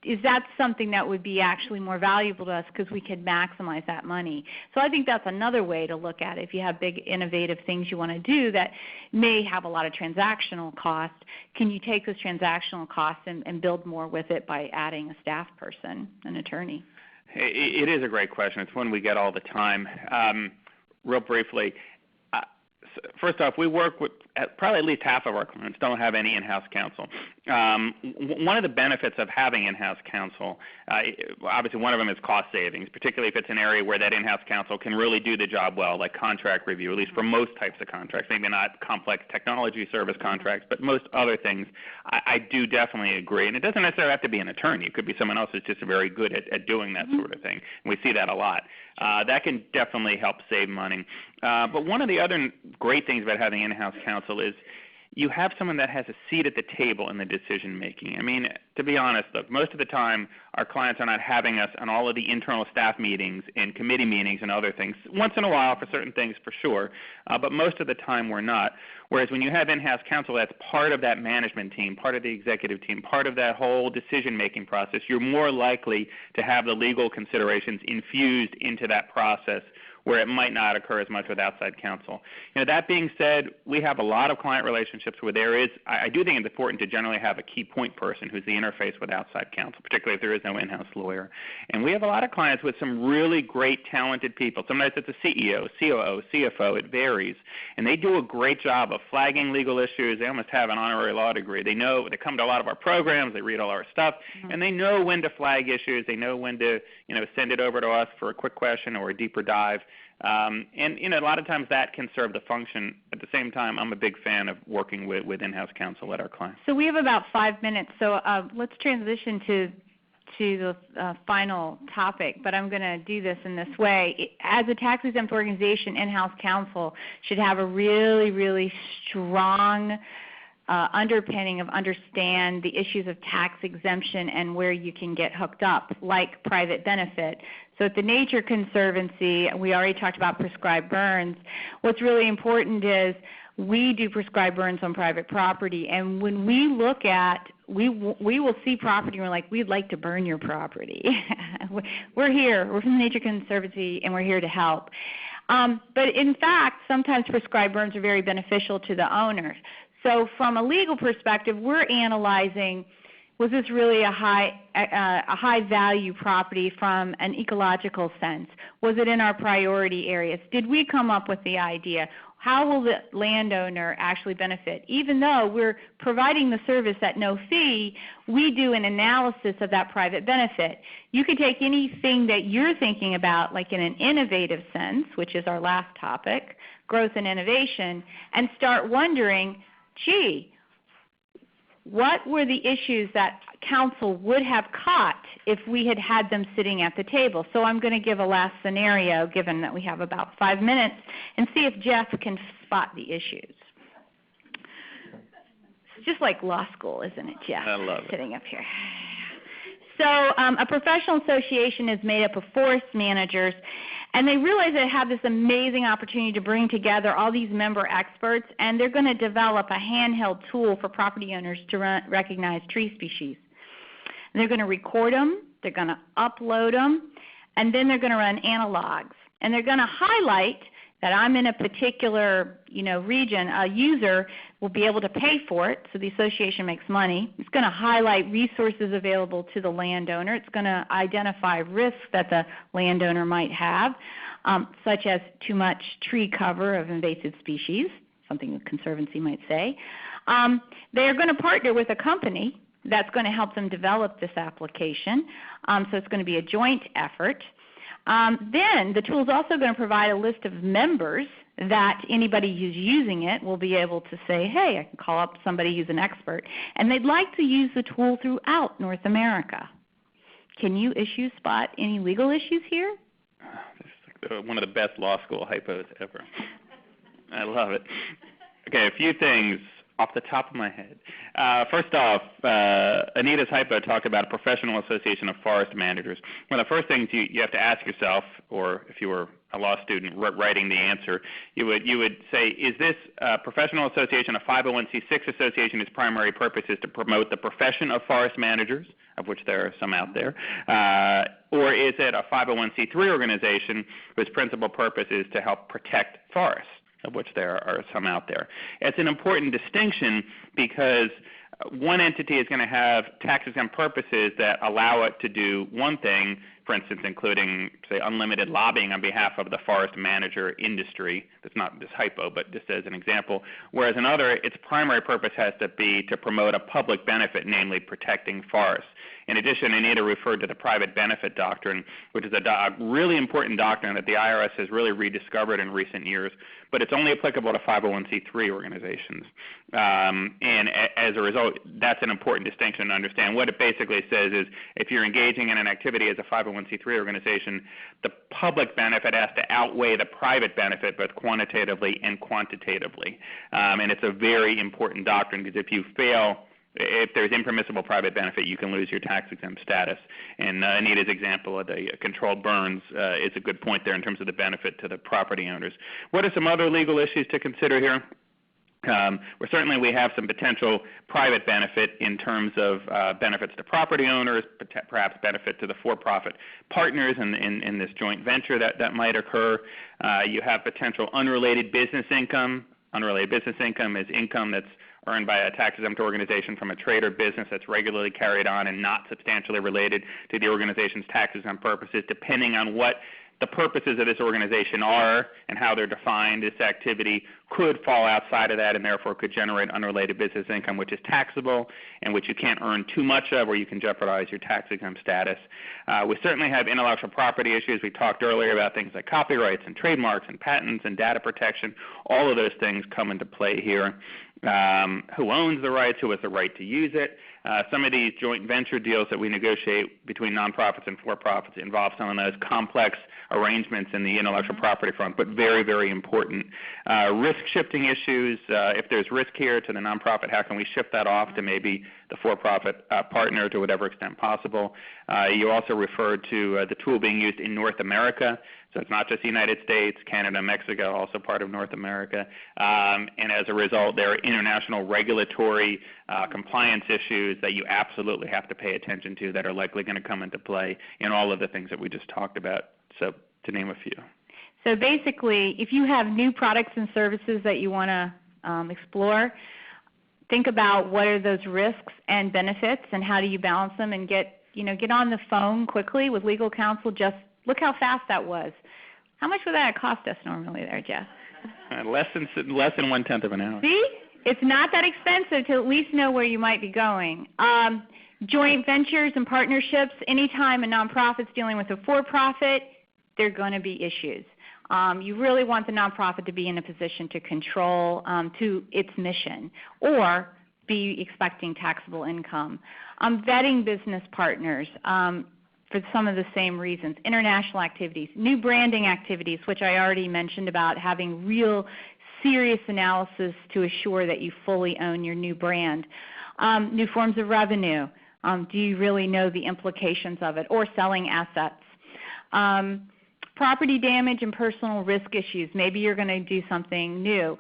is that something that would be actually more valuable to us because we could maximize that money? So I think that's another way to look at it. If you have big innovative things you want to do that may have a lot of transactional cost, can you take those transactional costs and build more with it by adding a staff person, an attorney? It is a great question. It's one we get all the time. Real briefly, first off, we work with probably at least half of our clients don't have any in-house counsel. One of the benefits of having in-house counsel, obviously one of them is cost savings, particularly if it's an area where that in-house counsel can really do the job well, like contract review, at least for most types of contracts, maybe not complex technology service contracts, but most other things. I do definitely agree. And it doesn't necessarily have to be an attorney. It could be someone else who's just very good at doing that sort of thing. And we see that a lot. That can definitely help save money. But one of the other great things about having in-house counsel is you have someone that has a seat at the table in the decision making. I mean, to be honest, look, most of the time our clients are not having us on all of the internal staff meetings and committee meetings and other things. Once in a while for certain things for sure, but most of the time we're not. Whereas when you have in-house counsel that's part of that management team, part of the executive team, part of that whole decision making process, you're more likely to have the legal considerations infused into that process, where it might not occur as much with outside counsel. That being said, we have a lot of client relationships where there is, I do think it's important to generally have a key point person who's the interface with outside counsel, particularly if there is no in-house lawyer. And we have a lot of clients with some really great, talented people. Sometimes it's a CEO, COO, CFO, it varies. And they do a great job of flagging legal issues. They almost have an honorary law degree. They come to a lot of our programs, they read all our stuff, and they know when to flag issues. They know when to, send it over to us for a quick question or a deeper dive. And a lot of times that can serve the function. At the same time, I'm a big fan of working with in-house counsel at our clients. So we have about 5 minutes, so let's transition to to the final topic, but I'm going to do this in this way. As a tax-exempt organization, in-house counsel should have a really, really strong underpinning of understand the issues of tax exemption and where you can get hooked up, like private benefit. So at the Nature Conservancy, we already talked about prescribed burns. What's really important is we do prescribed burns on private property, and when we look at, we will see property and we're like, we'd like to burn your property. We're here, we're from the Nature Conservancy, and we're here to help. But in fact, sometimes prescribed burns are very beneficial to the owner. So from a legal perspective, we're analyzing, was this really a high value property from an ecological sense? Was it in our priority areas? Did we come up with the idea? How will the landowner actually benefit? Even though we're providing the service at no fee, we do an analysis of that private benefit. You could take anything that you're thinking about, like in an innovative sense, which is our last topic, growth and innovation, and start wondering, gee, what were the issues that counsel would have caught if we had had them sitting at the table? So I'm going to give a last scenario, given that we have about 5 minutes, and see if Jeff can spot the issues. It's just like law school, isn't it, Jeff? I love it. Sitting up here. So a professional association is made up of forest managers, and they realize they have this amazing opportunity to bring together all these member experts, and they're going to develop a handheld tool for property owners to recognize tree species. And they're going to record them, they're going to upload them, and then they're going to run analogs. And they're going to highlight that I'm in a particular region. A user will be able to pay for it, so the association makes money. It's going to highlight resources available to the landowner. It's going to identify risks that the landowner might have, such as too much tree cover of invasive species, something the Conservancy might say. They're going to partner with a company that's going to help them develop this application, so it's going to be a joint effort. Then the tool is also going to provide a list of members that anybody who's using it will be able to say, hey, I can call up somebody who's an expert. And they'd like to use the tool throughout North America. Can you spot any legal issues here? This is like one of the best law school hypos ever. I love it. Okay, a few things off the top of my head. First off, Anita's hypo talked about a professional association of forest managers. One of the first things you have to ask yourself, or if you were a law student writing the answer, you would say, is this professional association a 501c6 association whose primary purpose is to promote the profession of forest managers, of which there are some out there, or is it a 501c3 organization whose principal purpose is to help protect forests, of which there are some out there? It's an important distinction because one entity is going to have tax-exempt purposes that allow it to do one thing, for instance, including, say, unlimited lobbying on behalf of the forest manager industry. That's not this hypo, but just as an example. Whereas another, its primary purpose has to be to promote a public benefit, namely protecting forests. In addition, Anita referred to the private benefit doctrine, which is a really important doctrine that the IRS has really rediscovered in recent years, but it's only applicable to 501c3 organizations. And as a result, that's an important distinction to understand. What it basically says is if you're engaging in an activity as a 501c3 organization, the public benefit has to outweigh the private benefit, both quantitatively and quantitatively. And it's a very important doctrine because if there's impermissible private benefit, you can lose your tax-exempt status. And Anita's example of the controlled burns is a good point there in terms of the benefit to the property owners. What are some other legal issues to consider here? Well, certainly we have some potential private benefit in terms of benefits to property owners, perhaps benefit to the for-profit partners in this joint venture that might occur. You have potential unrelated business income. Unrelated business income is income that's earned by a tax-exempt organization from a trade or business that's regularly carried on and not substantially related to the organization's tax-exempt purposes, depending on what the purposes of this organization are and how they're defined. This activity could fall outside of that and therefore could generate unrelated business income, which is taxable and which you can't earn too much of, or you can jeopardize your tax income status. We certainly have intellectual property issues. We talked earlier about things like copyrights and trademarks and patents and data protection. All of those things come into play here. Who owns the rights? Who has the right to use it? Some of these joint venture deals that we negotiate between nonprofits and for-profits involve some of those complex arrangements in the intellectual property front, but very, very important. Risk-shifting issues. If there's risk here to the nonprofit, how can we shift that off to maybe the for-profit partner to whatever extent possible? You also referred to the tool being used in North America. So it's not just the United States, Canada, Mexico, also part of North America. And as a result, there are international regulatory compliance issues that you absolutely have to pay attention to that are likely going to come into play in all of the things that we just talked about, so to name a few. So basically, if you have new products and services that you want to explore, think about what are those risks and benefits and how do you balance them, and get on the phone quickly with legal counsel. Just look how fast that was. How much would that cost us normally there, Jeff? Less than 1/10 of an hour. See? It's not that expensive to at least know where you might be going. Joint ventures and partnerships, anytime a nonprofit's dealing with a for-profit, there are going to be issues. You really want the nonprofit to be in a position to control to its mission or be expecting taxable income. Vetting business partners for some of the same reasons. International activities, new branding activities, which I already mentioned about having real serious analysis to assure that you fully own your new brand. New forms of revenue. Do you really know the implications of it? Or selling assets. Property damage and personal risk issues. Maybe you're going to do something new.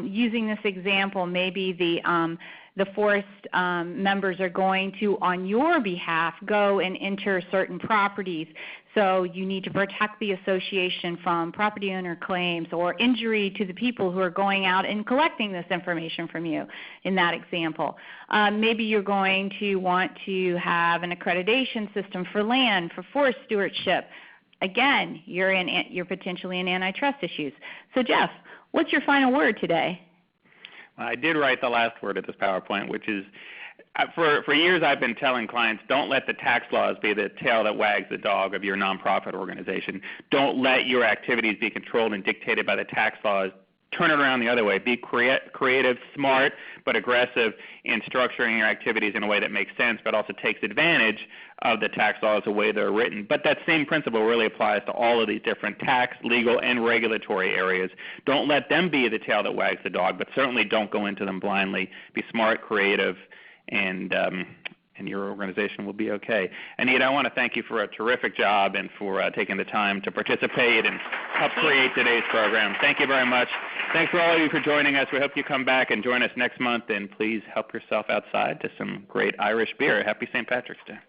Using this example, maybe the forest members are going to, on your behalf, go and enter certain properties. So you need to protect the association from property owner claims or injury to the people who are going out and collecting this information from you in that example. Maybe you're going to want to have an accreditation system for land, for forest stewardship. Again, you're potentially in antitrust issues. So Jeff, what's your final word today? Well, I did write the last word of this PowerPoint, which is, for years I've been telling clients, don't let the tax laws be the tail that wags the dog of your nonprofit organization. Don't let your activities be controlled and dictated by the tax laws. Turn it around the other way. Be creative, smart, but aggressive in structuring your activities in a way that makes sense, but also takes advantage of the tax laws the way they're written. But that same principle really applies to all of these different tax, legal, and regulatory areas. Don't let them be the tail that wags the dog, but certainly don't go into them blindly. Be smart, creative, and your organization will be okay. Anita, I want to thank you for a terrific job and for taking the time to participate and help create today's program. Thank you very much. Thanks for all of you for joining us. We hope you come back and join us next month, and please help yourself outside to some great Irish beer. Happy St. Patrick's Day.